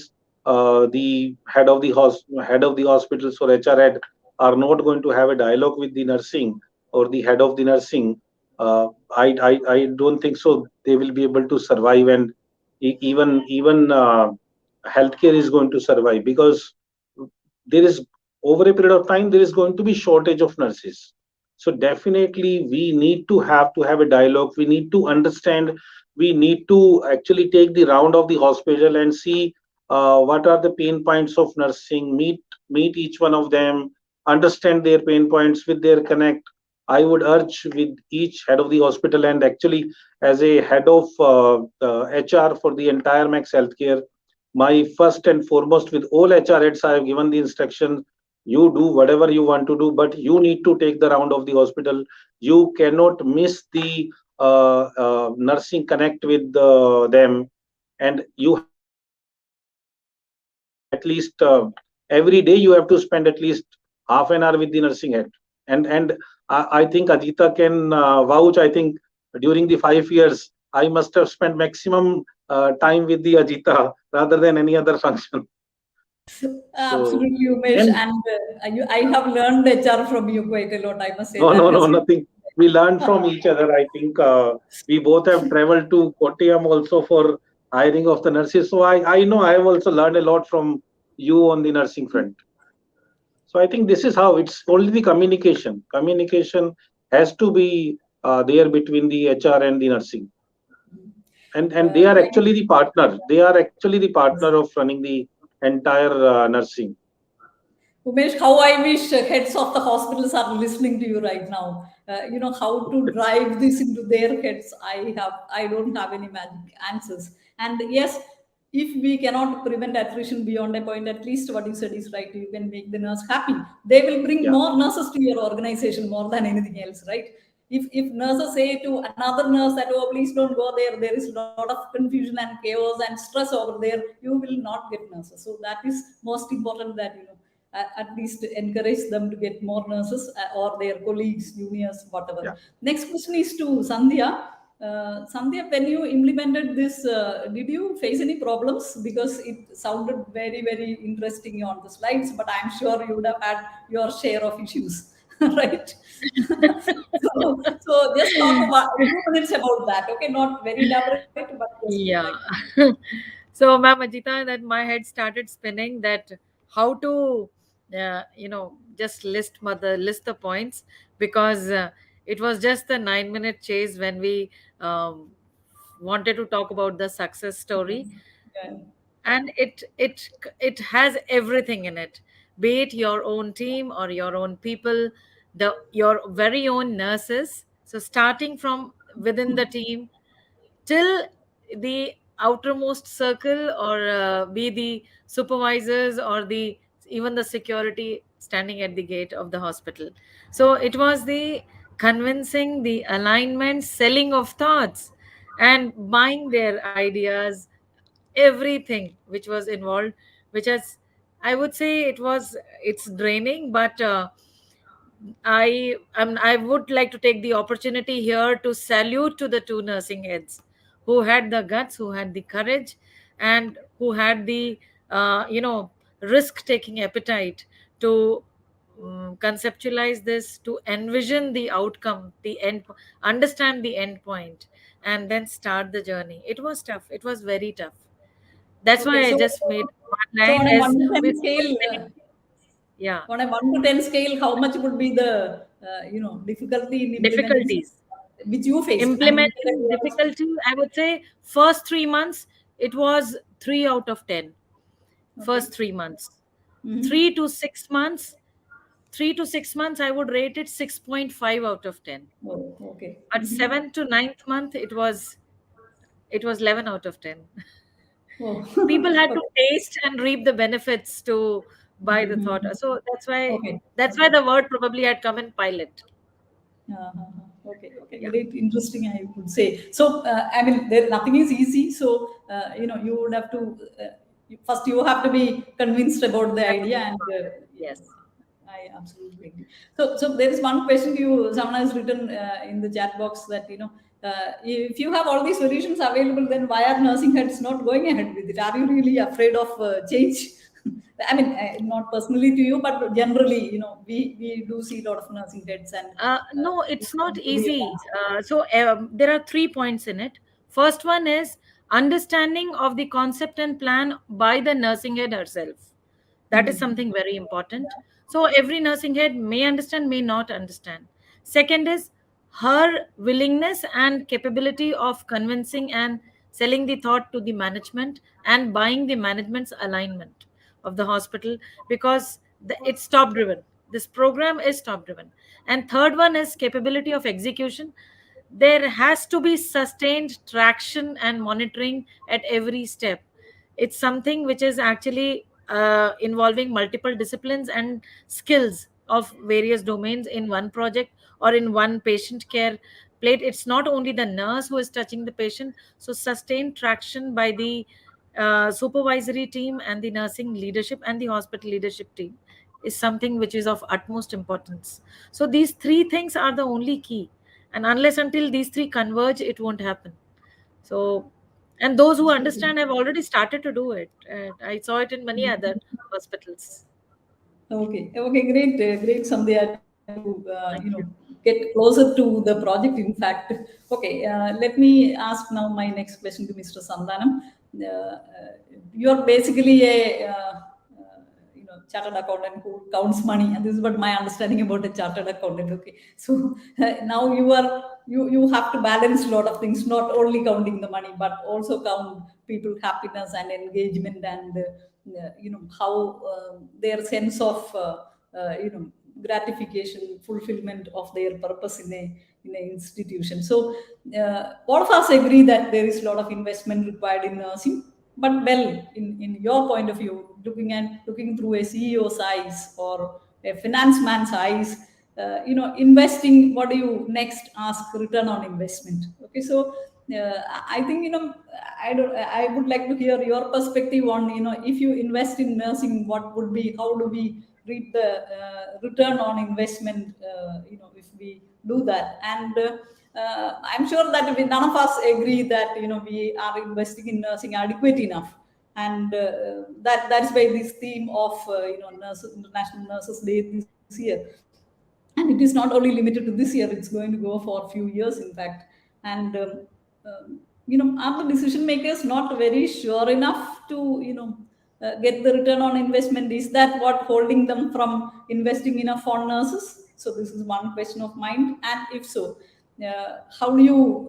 the head of the hospitals or HR head are not going to have a dialogue with the nursing or the head of the nursing, I don't think so they will be able to survive. And even healthcare is going to survive, because there is, over a period of time, there is going to be shortage of nurses. So definitely we need to have a dialogue, we need to understand, we need to actually take the round of the hospital and see what are the pain points of nursing, meet each one of them, understand their pain points with their connect. I would urge with each head of the hospital, and actually as a head of HR for the entire Max Healthcare, my first and foremost, with all HR heads, I have given the instruction: you do whatever you want to do, but you need to take the round of the hospital. You cannot miss the nursing connect with them, and you have to spend at least every day. You have to spend at least half an hour with the nursing head. And I think Ajita can vouch. I think during the 5 years, I must have spent maximum time with the Ajita rather than any other function. So, Absolutely, Umesh. and And I have learned HR from you quite a lot. I must say no, that no, no, has nothing. We learn from each other. I think we both have traveled to Kottayam also for hiring of the nurses. So I know I have also learned a lot from you on the nursing front. So I think this is how it's only the communication. Communication has to be there between the HR and the nursing, and they are Like, actually the partner. They are actually the partner of running the entire nursing. Umesh, how I wish heads of the hospitals are listening to you right now. How to drive this into their heads. I don't have any magic answers. And yes, if we cannot prevent attrition beyond a point, at least what you said is right. You can make the nurse happy. They will bring Yeah, more nurses to your organization more than anything else, right? If nurses say to another nurse that, oh, please don't go there is a lot of confusion and chaos and stress over there, you will not get nurses. So that is most important, that at least encourage them to get more nurses, or their colleagues, juniors, whatever. yeah. Next question is to Sandhya. Sandhya, when you implemented this, did you face any problems? Because it sounded very, very interesting on the slides, but I'm sure you would have had your share of issues, right? So just talk about 2 minutes about that, okay? Not very elaborate, but just Yeah. like. So, Ma'am Ajita, that my head started spinning that how to, just list the points, because it was just a 9 minute chase when we um, wanted to talk about the success story, Yeah. and it has everything in it, be it your own team or your own people, your very own nurses. So starting from within the team till the outermost circle, or be the supervisors or the even the security standing at the gate of the hospital. So it was the convincing, the alignment, selling of thoughts, and buying their ideas, everything which was involved, which has, I would say, it's draining, but I would like to take the opportunity here to salute to the two nursing heads who had the guts, who had the courage, and who had the risk taking appetite to conceptualize this, to envision the outcome, the end, understand the end point, and then start the journey. It was tough. It was very tough. That's Okay, why I so just made one so line on a as one to with ten so scale, many. Yeah, on a 1 to 10 scale, how much would be the difficulty in implementing difficulties. something which you faced? I mean, you said Implementing you difficulty, I would say first 3 months, it was 3 out of 10. okay. First 3 months. Mm-hmm. 3 to 6 months, 3 to 6 months, I would rate it 6.5 out of 10. Oh, okay. At Mm-hmm. 7th to 9th month, it was 11 out of 10. Oh, People had to okay. taste and reap the benefits to buy the thought. Mm-hmm. So Okay. that's why the word probably had come in pilot. Okay, okay, Yeah. great, interesting, I would say. So, I mean, there nothing is easy. So, you would have to first you have to be convinced about the idea, Absolutely. and Yes. I absolutely agree. So there is one question to you. Someone has written in the chat box that if you have all these solutions available, then why are nursing heads not going ahead with it? Are you really afraid of change? I mean, not personally to you, but generally, we do see a lot of nursing heads, and No, it it's not to be easy. advanced. There are 3 points in it. First one is understanding of the concept and plan by the nursing head herself. That is Hmm. something very important. So every nursing head may understand, may not understand. Second is her willingness and capability of convincing and selling the thought to the management and buying the management's alignment of the hospital, because it's top driven. This program is top driven. And third one is capability of execution. There has to be sustained traction and monitoring at every step. It's something which is actually involving multiple disciplines and skills of various domains in one project or in one patient care plate. It's not only the nurse who is touching the patient. So sustained traction by the supervisory team and the nursing leadership and the hospital leadership team is something which is of utmost importance. So these three things are the only key, and unless until these three converge, it won't happen. So, and those who understand have already started to do it. I saw it in many other hospitals. Okay, okay, great, great, Sandhya, to Thank you. get closer to the project. In fact, okay, let me ask now my next question to Mr. Sandhanam. you're basically a chartered accountant who counts money, and this is what my understanding about a chartered accountant. Okay, so now you have to balance a lot of things, not only counting the money but also count people happiness and engagement, and how their sense of gratification, fulfillment of their purpose in a institution. So all of us agree that there is a lot of investment required in nursing. But well, in your point of view, looking through a CEO's eyes or a finance man's eyes, investing, what do you next ask? Return on investment. Okay, so I think I would like to hear your perspective on, if you invest in nursing, how do we reap the return on investment, if we do that? And I'm sure that none of us agree that we are investing in nursing adequate enough, and that's why this theme of International Nurses Day this year. And it is not only limited to this year; it's going to go for a few years, in fact. And are the decision makers not very sure enough to get the return on investment? Is that what holding them from investing enough on nurses? So this is one question of mine. And if so, how do you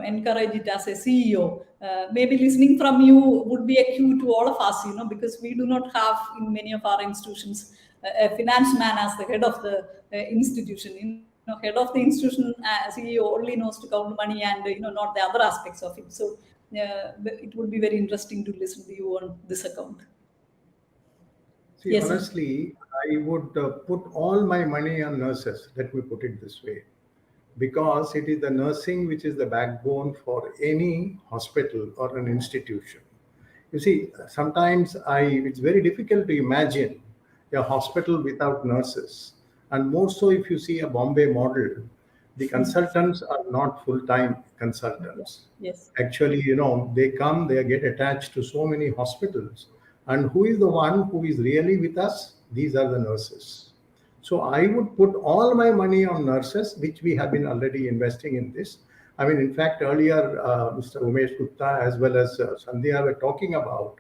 encourage it as a CEO? Maybe listening from you would be a cue to all of us, because we do not have in many of our institutions a finance man as the head of the institution. Head of the institution, CEO only knows to count money and not the other aspects of it. So it would be very interesting to listen to you on this account. See, yes, honestly, I would put all my money on nurses. Let me put it this way, because it is the nursing which is the backbone for any hospital or an institution. You see, sometimes it's very difficult to imagine a hospital without nurses. And more so if you see a Bombay model, the consultants are not full-time consultants. Yes. Actually, they get attached to so many hospitals. And who is the one who is really with us? These are the nurses. So I would put all my money on nurses, which we have been already investing in this. I mean, in fact, earlier, Mr. Umesh Gupta as well as Sandhya were talking about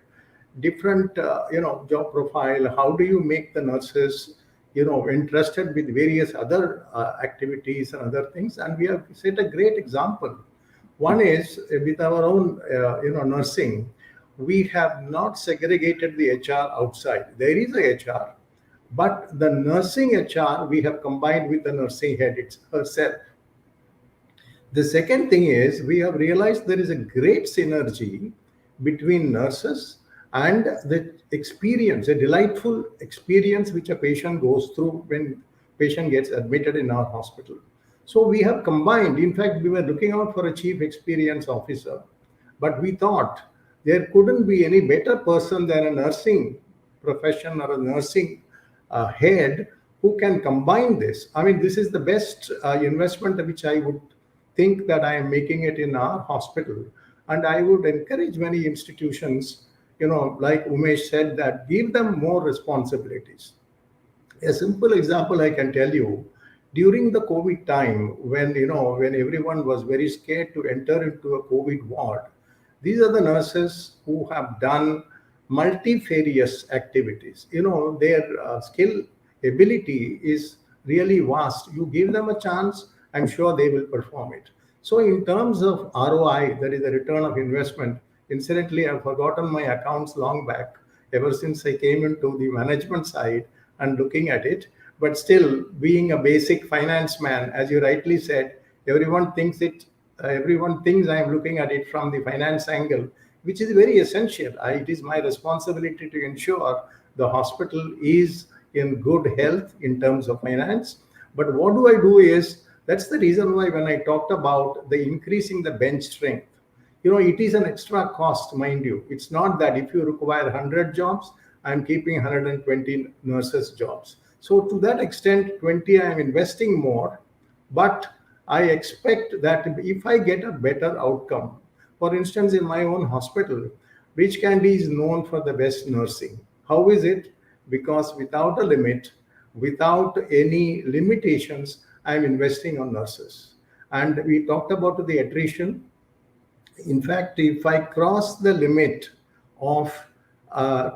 different, job profile. How do you make the nurses interested with various other activities and other things? And we have set a great example. One is with our own, nursing, we have not segregated the HR outside. There is a HR, but the nursing HR we have combined with the nursing head herself. The second thing is we have realized there is a great synergy between nurses and the experience, a delightful experience which a patient goes through when patient gets admitted in our hospital. So we have combined. In fact, we were looking out for a chief experience officer, but we thought there couldn't be any better person than a nursing profession or a nursing head who can combine this. I mean, this is the best investment which I would think that I am making it in our hospital. And I would encourage many institutions, like Umesh said, that give them more responsibilities. A simple example I can tell you, during the COVID time, when everyone was very scared to enter into a COVID ward, these are the nurses who have done multifarious activities. Their skill ability is really vast. You give them a chance, I'm sure they will perform it. So in terms of ROI, that is the return of investment, incidentally, I've forgotten my accounts long back, ever since I came into the management side and looking at it. But still, being a basic finance man, as you rightly said, everyone thinks I am looking at it from the finance angle, which is very essential. It is my responsibility to ensure the hospital is in good health in terms of finance. But what do I do is, that's the reason why when I talked about the increasing the bench strength, it is an extra cost, mind you. It's not that if you require 100 jobs, I'm keeping 120 nurses jobs. So to that extent, 20, I'm investing more, but I expect that if I get a better outcome, for instance, in my own hospital, Rich Candy is known for the best nursing. How is it? Because without a limit, without any limitations, I'm investing on nurses. And we talked about the attrition. In fact, if I cross the limit of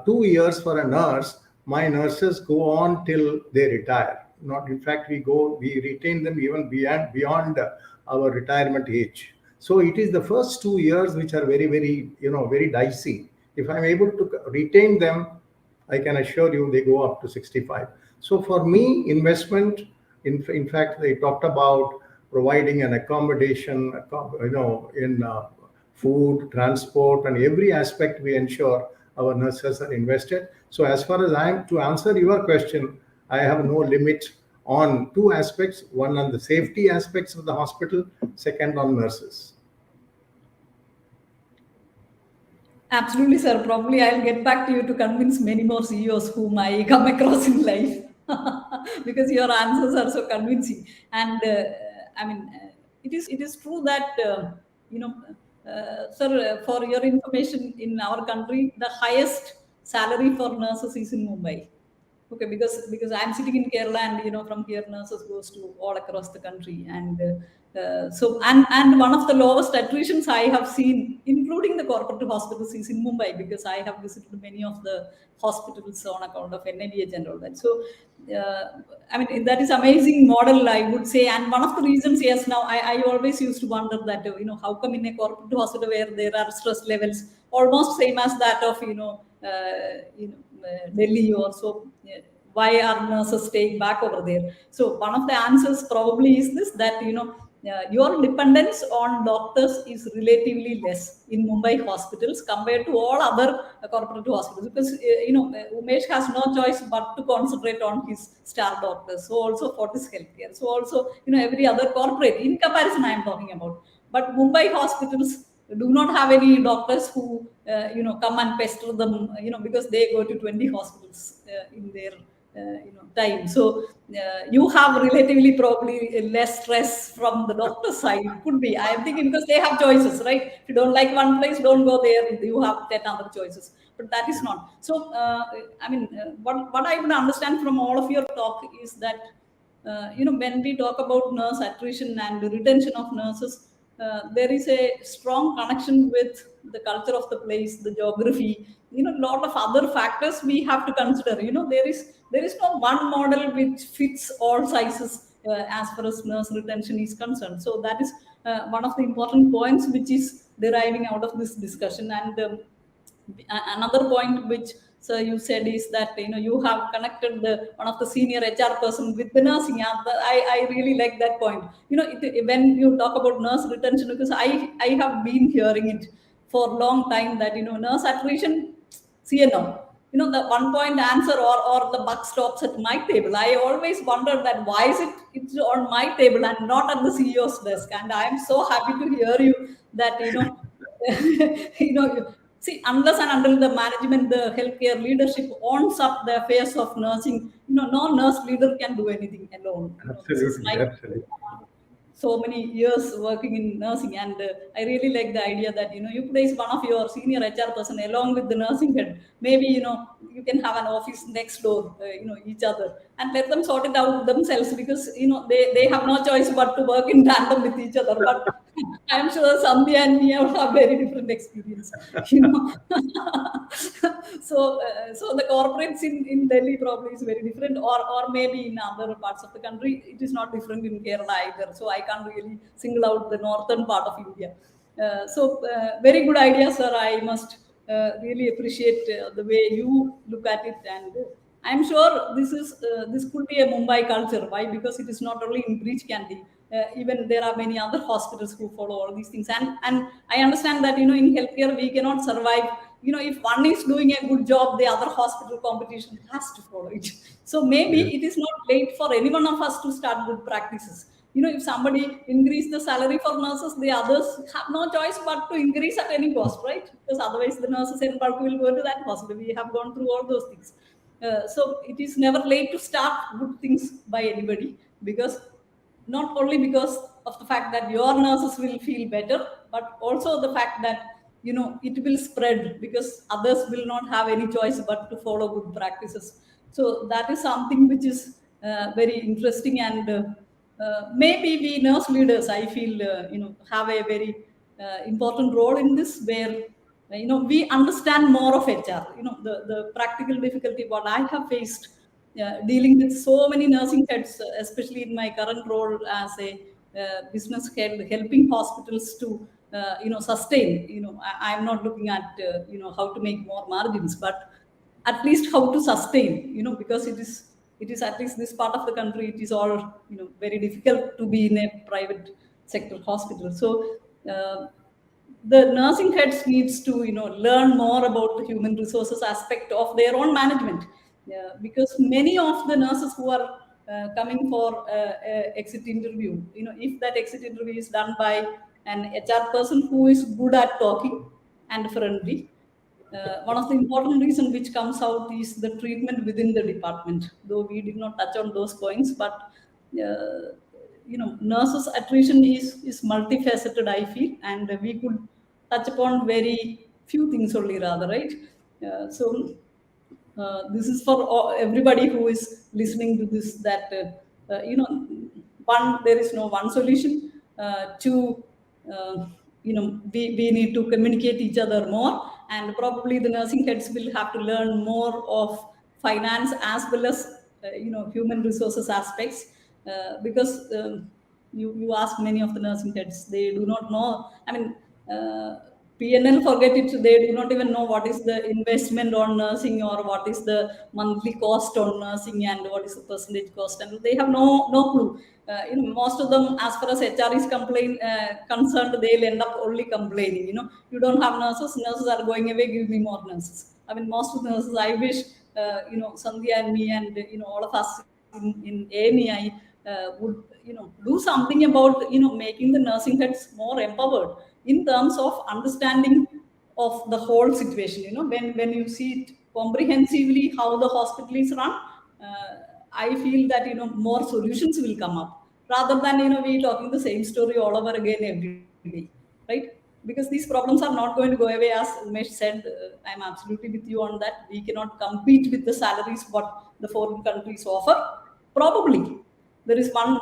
2 years for a nurse, my nurses go on till they retire. Not, in fact, we retain them even beyond our retirement age. So it is the first 2 years which are very, very, very dicey. If I'm able to retain them, I can assure you they go up to 65. So for me, investment, in fact, they talked about providing an accommodation, in food, transport, and every aspect we ensure our nurses are invested. So as far as to answer your question, I have no limit on two aspects: one on the safety aspects of the hospital, second on nurses. Absolutely, sir. Probably I'll get back to you to convince many more CEOs whom I come across in life, because your answers are so convincing. And it is true that sir, for your information, in our country, the highest salary for nurses is in Mumbai. Okay, because I'm sitting in Kerala, and from here nurses goes to all across the country, and so one of the lowest attritions I have seen, including the corporate hospitals, is in Mumbai, because I have visited many of the hospitals on account of NABH and all that. So that is amazing model, I would say. And one of the reasons, yes, now I always used to wonder that how come in a corporate hospital where there are stress levels almost same as that of Delhi or so, why are nurses staying back over there? So one of the answers probably is this, that your dependence on doctors is relatively less in Mumbai hospitals compared to all other corporate hospitals, because Umesh has no choice but to concentrate on his star doctors. So also Fortis Healthcare. So also every other corporate, in comparison, I am talking about. But Mumbai hospitals do not have any doctors who come and pester them, because they go to 20 hospitals in their time. So you have relatively probably less stress from the doctor side. Could be, I am thinking, because they have choices, right? If you don't like one place, don't go there. You have 10 other choices. But that is not. So what I would understand from all of your talk is that when we talk about nurse attrition and retention of nurses, there is a strong connection with the culture of the place, the geography, a lot of other factors we have to consider. There is no one model which fits all sizes as far as nurse retention is concerned. So that is one of the important points which is deriving out of this discussion. And another point which, sir, you said is that you have connected one of the senior HR person with the nursing. I really like that point. When you talk about nurse retention, because I have been hearing it for a long time that nurse attrition, see now, the one point answer, or the buck stops at my table. I always wondered that why is it's on my table and not at the CEO's desk. And I am so happy to hear you that see, unless and until the management, the healthcare leadership owns up the affairs of nursing, no nurse leader can do anything alone. This is Absolutely, my absolutely. so many years working in nursing, and I really like the idea that you place one of your senior HR person along with the nursing head. Maybe you can have an office next door, each other, and let them sort it out themselves, because they have no choice but to work in tandem with each other. But I'm sure Sandhya and me have very different experience. So the corporates in Delhi probably is very different, or maybe in other parts of the country it is not different in Kerala either. So I can't really single out the northern part of India. Very good idea, sir. I must really appreciate the way you look at it, and I'm sure this could be a Mumbai culture. Why? Because it is not only in Breach Candy. Even there are many other hospitals who follow all these things, and I understand that in healthcare we cannot survive. If one is doing a good job, the other hospital competition has to follow it. So maybe Yeah. it is not late for any one of us to start good practices. If somebody increase the salary for nurses, the others have no choice but to increase at any cost, right? Because otherwise the nurses in bulk will go to that hospital. We have gone through all those things. So it is never late to start good things by anybody, because not only because of the fact that your nurses will feel better, but also the fact that it will spread, because others will not have any choice but to follow good practices. So that is something which is very interesting. And maybe we nurse leaders, I feel have a very important role in this, where we understand more of HR. The practical difficulty what I have faced dealing with so many nursing heads, especially in my current role as a business head, helping hospitals to sustain. I'm not looking at how to make more margins, but at least how to sustain. Because it is at least this part of the country, it is all very difficult to be in a private sector hospital. So the nursing heads needs to learn more about the human resources aspect of their own management. Because many of the nurses who are coming for exit interview, if that exit interview is done by an HR person who is good at talking and friendly, one of the important reasons which comes out is the treatment within the department. Though we did not touch on those points, but nurses attrition is multifaceted, I feel, and we could touch upon very few things only, rather, right? So this is for everybody who is listening to this, that one, there is no one solution. Two, we need to communicate each other more, and probably the nursing heads will have to learn more of finance as well as human resources aspects, because you ask many of the nursing heads, they do not know. I mean, PNL, forget it. They do not even know what is the investment on nursing, or what is the monthly cost on nursing, and what is the percentage cost, and they have no clue. Most of them, as far as HR is concerned, they'll end up only complaining. You don't have nurses. Nurses are going away. Give me more nurses. I mean, most of the nurses, I wish Sandhya and me, and all of us in ANEI would do something about making the nursing heads more empowered in terms of understanding of the whole situation. When you see it comprehensively how the hospital is run, I feel that more solutions will come up, rather than we talking the same story all over again every day, right? Because these problems are not going to go away. As Umesh said, I'm absolutely with you on that. We cannot compete with the salaries what the foreign countries offer. Probably there is one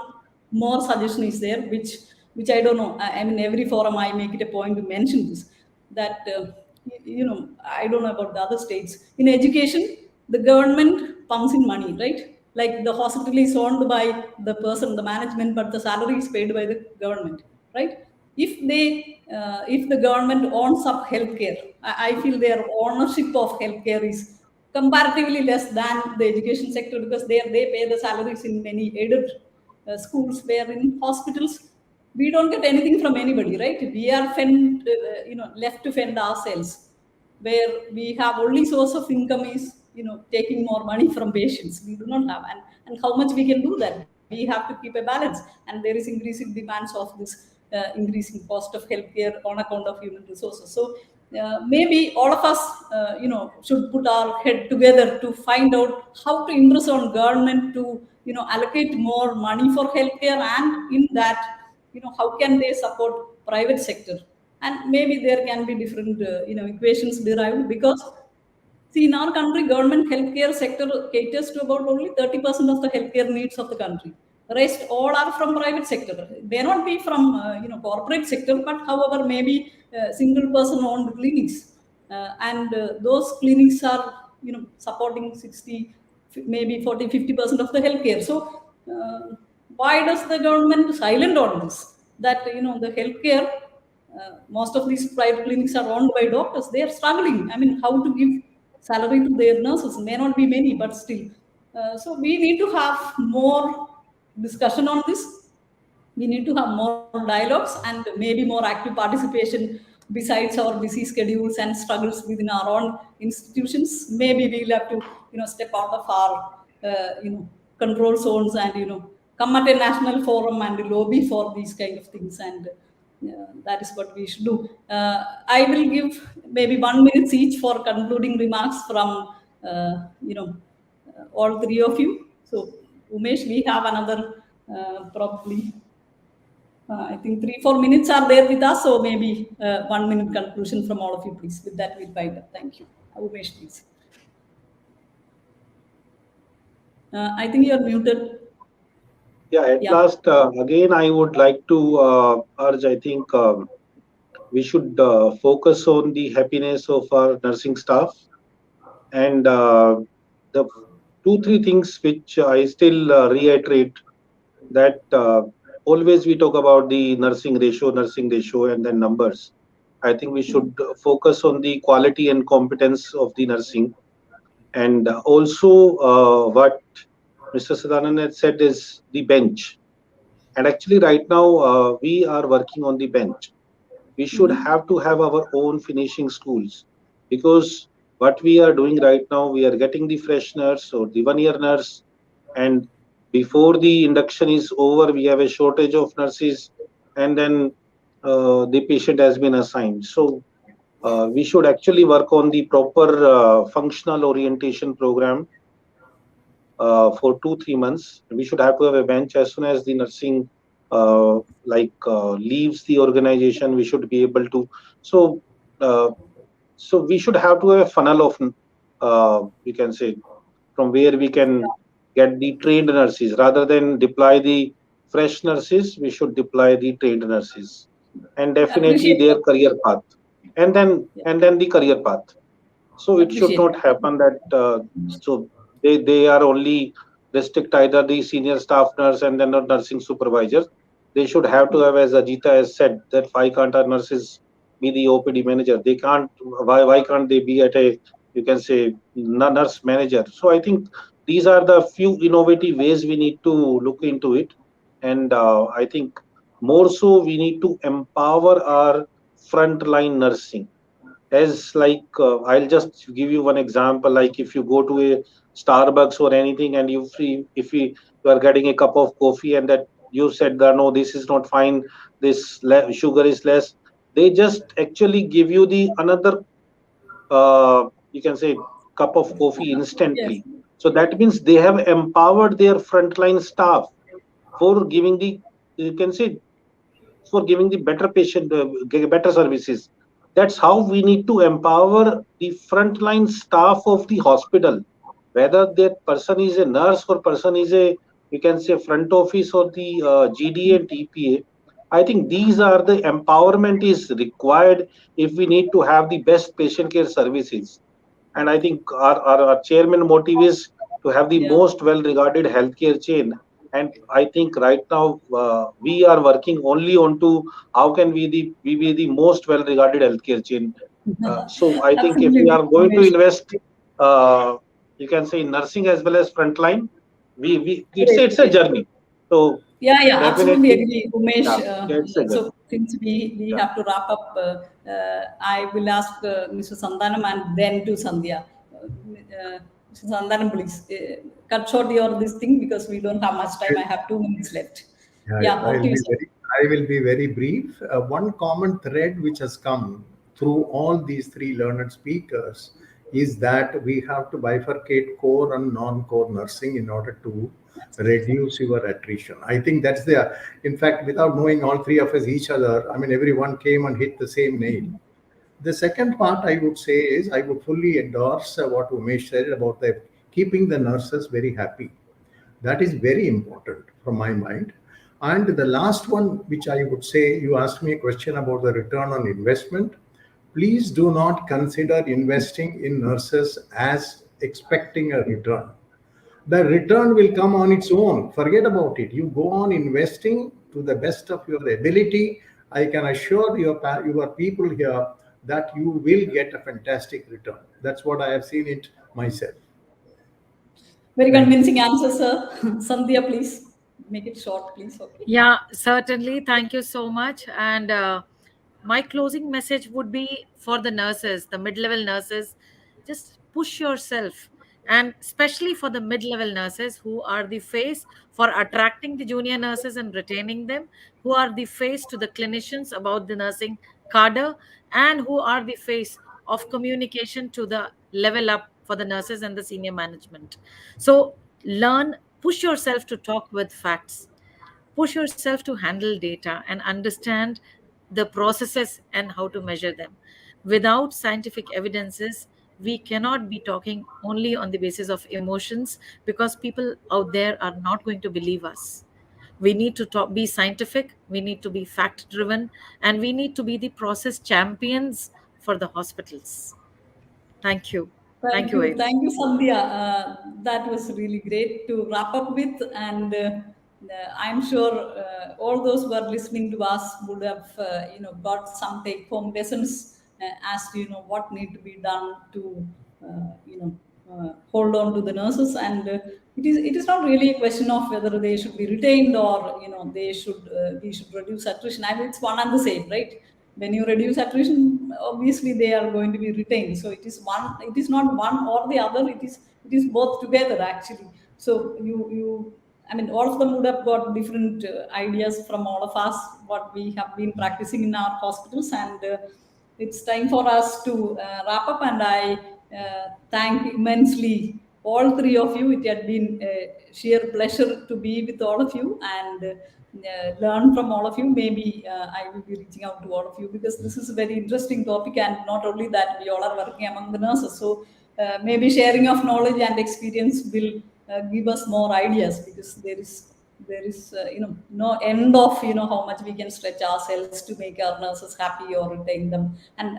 more suggestion is there, which I don't know. I mean, every forum I make it a point to mention this, that I don't know about the other states. In education, the government pumps in money, right? Like the hospital is owned by the person, the management, but the salary is paid by the government, right? If the government owns up healthcare, I feel their ownership of healthcare is comparatively less than the education sector, because they pay the salaries in many aided schools, where in hospitals we don't get anything from anybody, right? We are left to fend ourselves, where we have only source of income is taking more money from patients. We do not have, and how much we can do that, we have to keep a balance. And there is increasing demands of this increasing cost of healthcare on account of human resources. So maybe all of us should put our head together to find out how to impress on government to allocate more money for healthcare, and in that how can they support private sector. And maybe there can be different equations derived, because see, in our country, government healthcare sector caters to about only 30% of the healthcare needs of the country. The rest all are from private sector. May not be from corporate sector, but however, maybe single person owned clinics, and those clinics are supporting 60, maybe 40, 50% of the healthcare. So why does the government silent on this? That the healthcare, most of these private clinics are owned by doctors. They are struggling. I mean, how to give salary to their nurses? May not be many, but still. So we need to have more discussion on this. We need to have more dialogues, and maybe more active participation besides our busy schedules and struggles within our own institutions. Maybe we'll have to step out of our control zones, and come at a national forum and lobby for these kind of things. And that is what we should do. I will give maybe 1 minute each for concluding remarks from all three of you. So Umesh, we have another probably I think 3-4 minutes are there with us. So maybe 1 minute conclusion from all of you, please. With that, we'll wind up. Thank you. Umesh, please. I think you are muted. Yeah, at last, again, I would like to urge, I think, we should focus on the happiness of our nursing staff. And the two, three things which I still reiterate, that always we talk about the nursing ratio, and then numbers. I think we should focus on the quality and competence of the nursing. And also, what Mr. Sadanand had said is the bench. And actually, right now, we are working on the bench. We should have to have our own finishing schools, because what we are doing right now, we are getting the fresh nurse or the 1 year nurse, and before the induction is over, we have a shortage of nurses, and then the patient has been assigned. So we should actually work on the proper functional orientation program for 2 3 months. We should have to have a bench as soon as the nursing leaves the organization. We should be able to. So uh, so we should have to have a funnel of we can say, from where we can get the trained nurses rather than deploy the fresh nurses. We should deploy the trained nurses, and definitely Appreciate their your career path, yeah, and then the career path. So it should appreciate not happen that so they are only restrict either the senior staff nurse and then a nursing supervisor. They should have to have, as Ajita has said, that why can't our nurses be the OPD manager? They can't. Why can't they be at a, you can say, nurse manager? So I think these are the few innovative ways we need to look into it. And I think more so we need to empower our frontline nursing. As like I'll just give you one example. Like if you go to a Starbucks or anything, and you free if you are getting a cup of coffee, and that you said that no, this is not fine, this sugar is less, they just actually give you the another you can say cup of coffee yes. instantly. So that means they have empowered their frontline staff for giving the, you can say, for giving the better patient, better services. That's how we need to empower the frontline staff of the hospital, whether that person is a nurse or person is a, you can say, front office or the GDA and TPA. I think these are the empowerment is required if we need to have the best patient care services. And I think our chairman motive is to have the Yeah. most well regarded healthcare chain. And I think right now we are working only on to how can we be the most well regarded healthcare chain. So I think if we Absolutely, are going to Umesh. invest, uh, you can say, in nursing as well as frontline, we Great, it's a great. journey. So Yeah, yeah, absolutely definitely, agree, Umesh. yeah, yeah, it's a So journey. since we Yeah. have to wrap up, I will ask Mr. Sandanam and then to Sandhya. Mr. Sandanam, please cut short your this thing because we don't have much time. I have 2 minutes left. Yeah, Yeah, yeah, over to you, sir. I will be very brief. One common thread which has come through all these three learned speakers is that we have to bifurcate core and non-core nursing in order to reduce your attrition. I think that's the, in fact, without knowing all three of us each other, I mean, everyone came and hit the same nail. The second part I would say is I would fully endorse what Umesh said about the keeping the nurses very happy. That is very important from my mind. And the last one, which I would say, you asked me a question about the return on investment. Please do not consider investing in nurses as expecting a return. The return will come on its own. Forget about it. You go on investing to the best of your ability. I can assure your people here that you will get a fantastic return. That's what I have seen it myself. Very Thank you. convincing answer, sir. Sandhya, please make it short, please. Okay. Yeah, certainly. Thank you so much. And my closing message would be for the nurses, the mid level nurses, just push yourself. And especially for the mid level nurses who are the face for attracting the junior nurses and retaining them, who are the face to the clinicians about the nursing cadre, and who are the face of communication to the level up for the nurses and the senior management. So learn, push yourself to talk with facts, push yourself to handle data and understand the processes and how to measure them. Without scientific evidences, we cannot be talking only on the basis of emotions, because people out there are not going to believe us. We need to be scientific, we need to be fact driven, and we need to be the process champions for the hospitals. Thank you. Thank you, Aid. Thank you, Sandhya. That was really great to wrap up with, and I'm sure all those who are listening to us would have, got some take-home lessons as to what need to be done to, hold on to the nurses, and it is not really a question of whether they should be retained or they should we should reduce attrition. I mean, it's one and the same, right? When you reduce attrition, obviously they are going to be retained. So it is not one or the other, it is both together actually. So you I mean, all of them would have got different ideas from all of us, what we have been practicing in our hospitals, and it's time for us to wrap up. And I thank immensely all three of you. It had been a sheer pleasure to be with all of you and learn from all of you. Maybe I will be reaching out to all of you, because this is a very interesting topic, and not only that, we all are working among the nurses. So maybe sharing of knowledge and experience will give us more ideas, because there is no end of how much we can stretch ourselves to make our nurses happy or retain them, and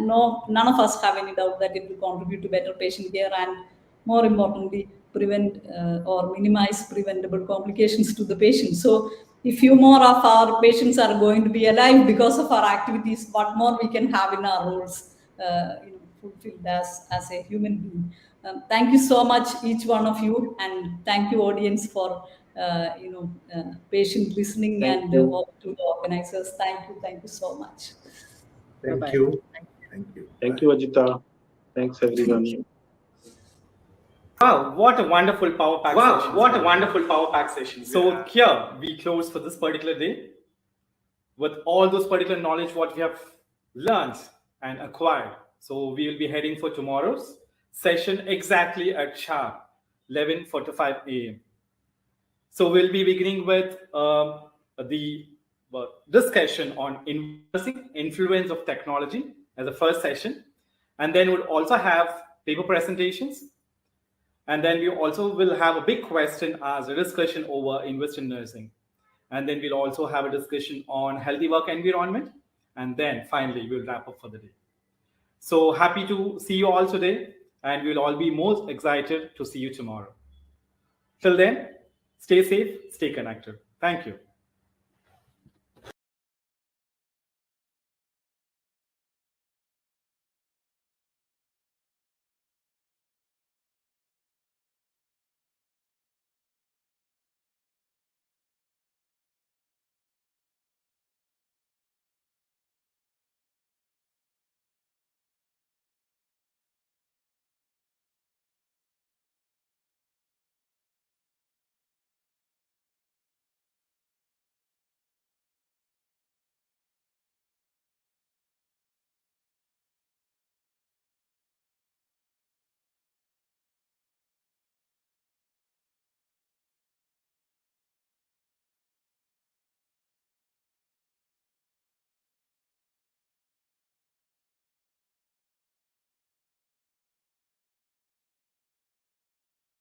none of us have any doubt that it will contribute to better patient care, and more importantly, prevent or minimize preventable complications to the patient. So if few more of our patients are going to be alive because of our activities, what more we can have in our roles fulfilled as a human being. Thank you so much, each one of you, and thank you, audience, for patient listening, Thank and you. all to the organizers. Thank you so much. Thank Bye-bye. you. Thank you. Thank you, Ajita. Thanks, everyone. Wow, what a wonderful power pack session. Wow, what a wonderful power pack session. So here we close for this particular day with all those particular knowledge what we have learned and acquired. So we will be heading for tomorrow's session exactly at sharp 11:45 a.m. So we'll be beginning with the discussion on influence of technology as the first session, and then we'll also have paper presentations. And then we also will have a big question as a discussion over invest in nursing. And then we'll also have a discussion on healthy work environment. And then finally, we'll wrap up for the day. So happy to see you all today. And we'll all be most excited to see you tomorrow. Till then, stay safe, stay connected. Thank you.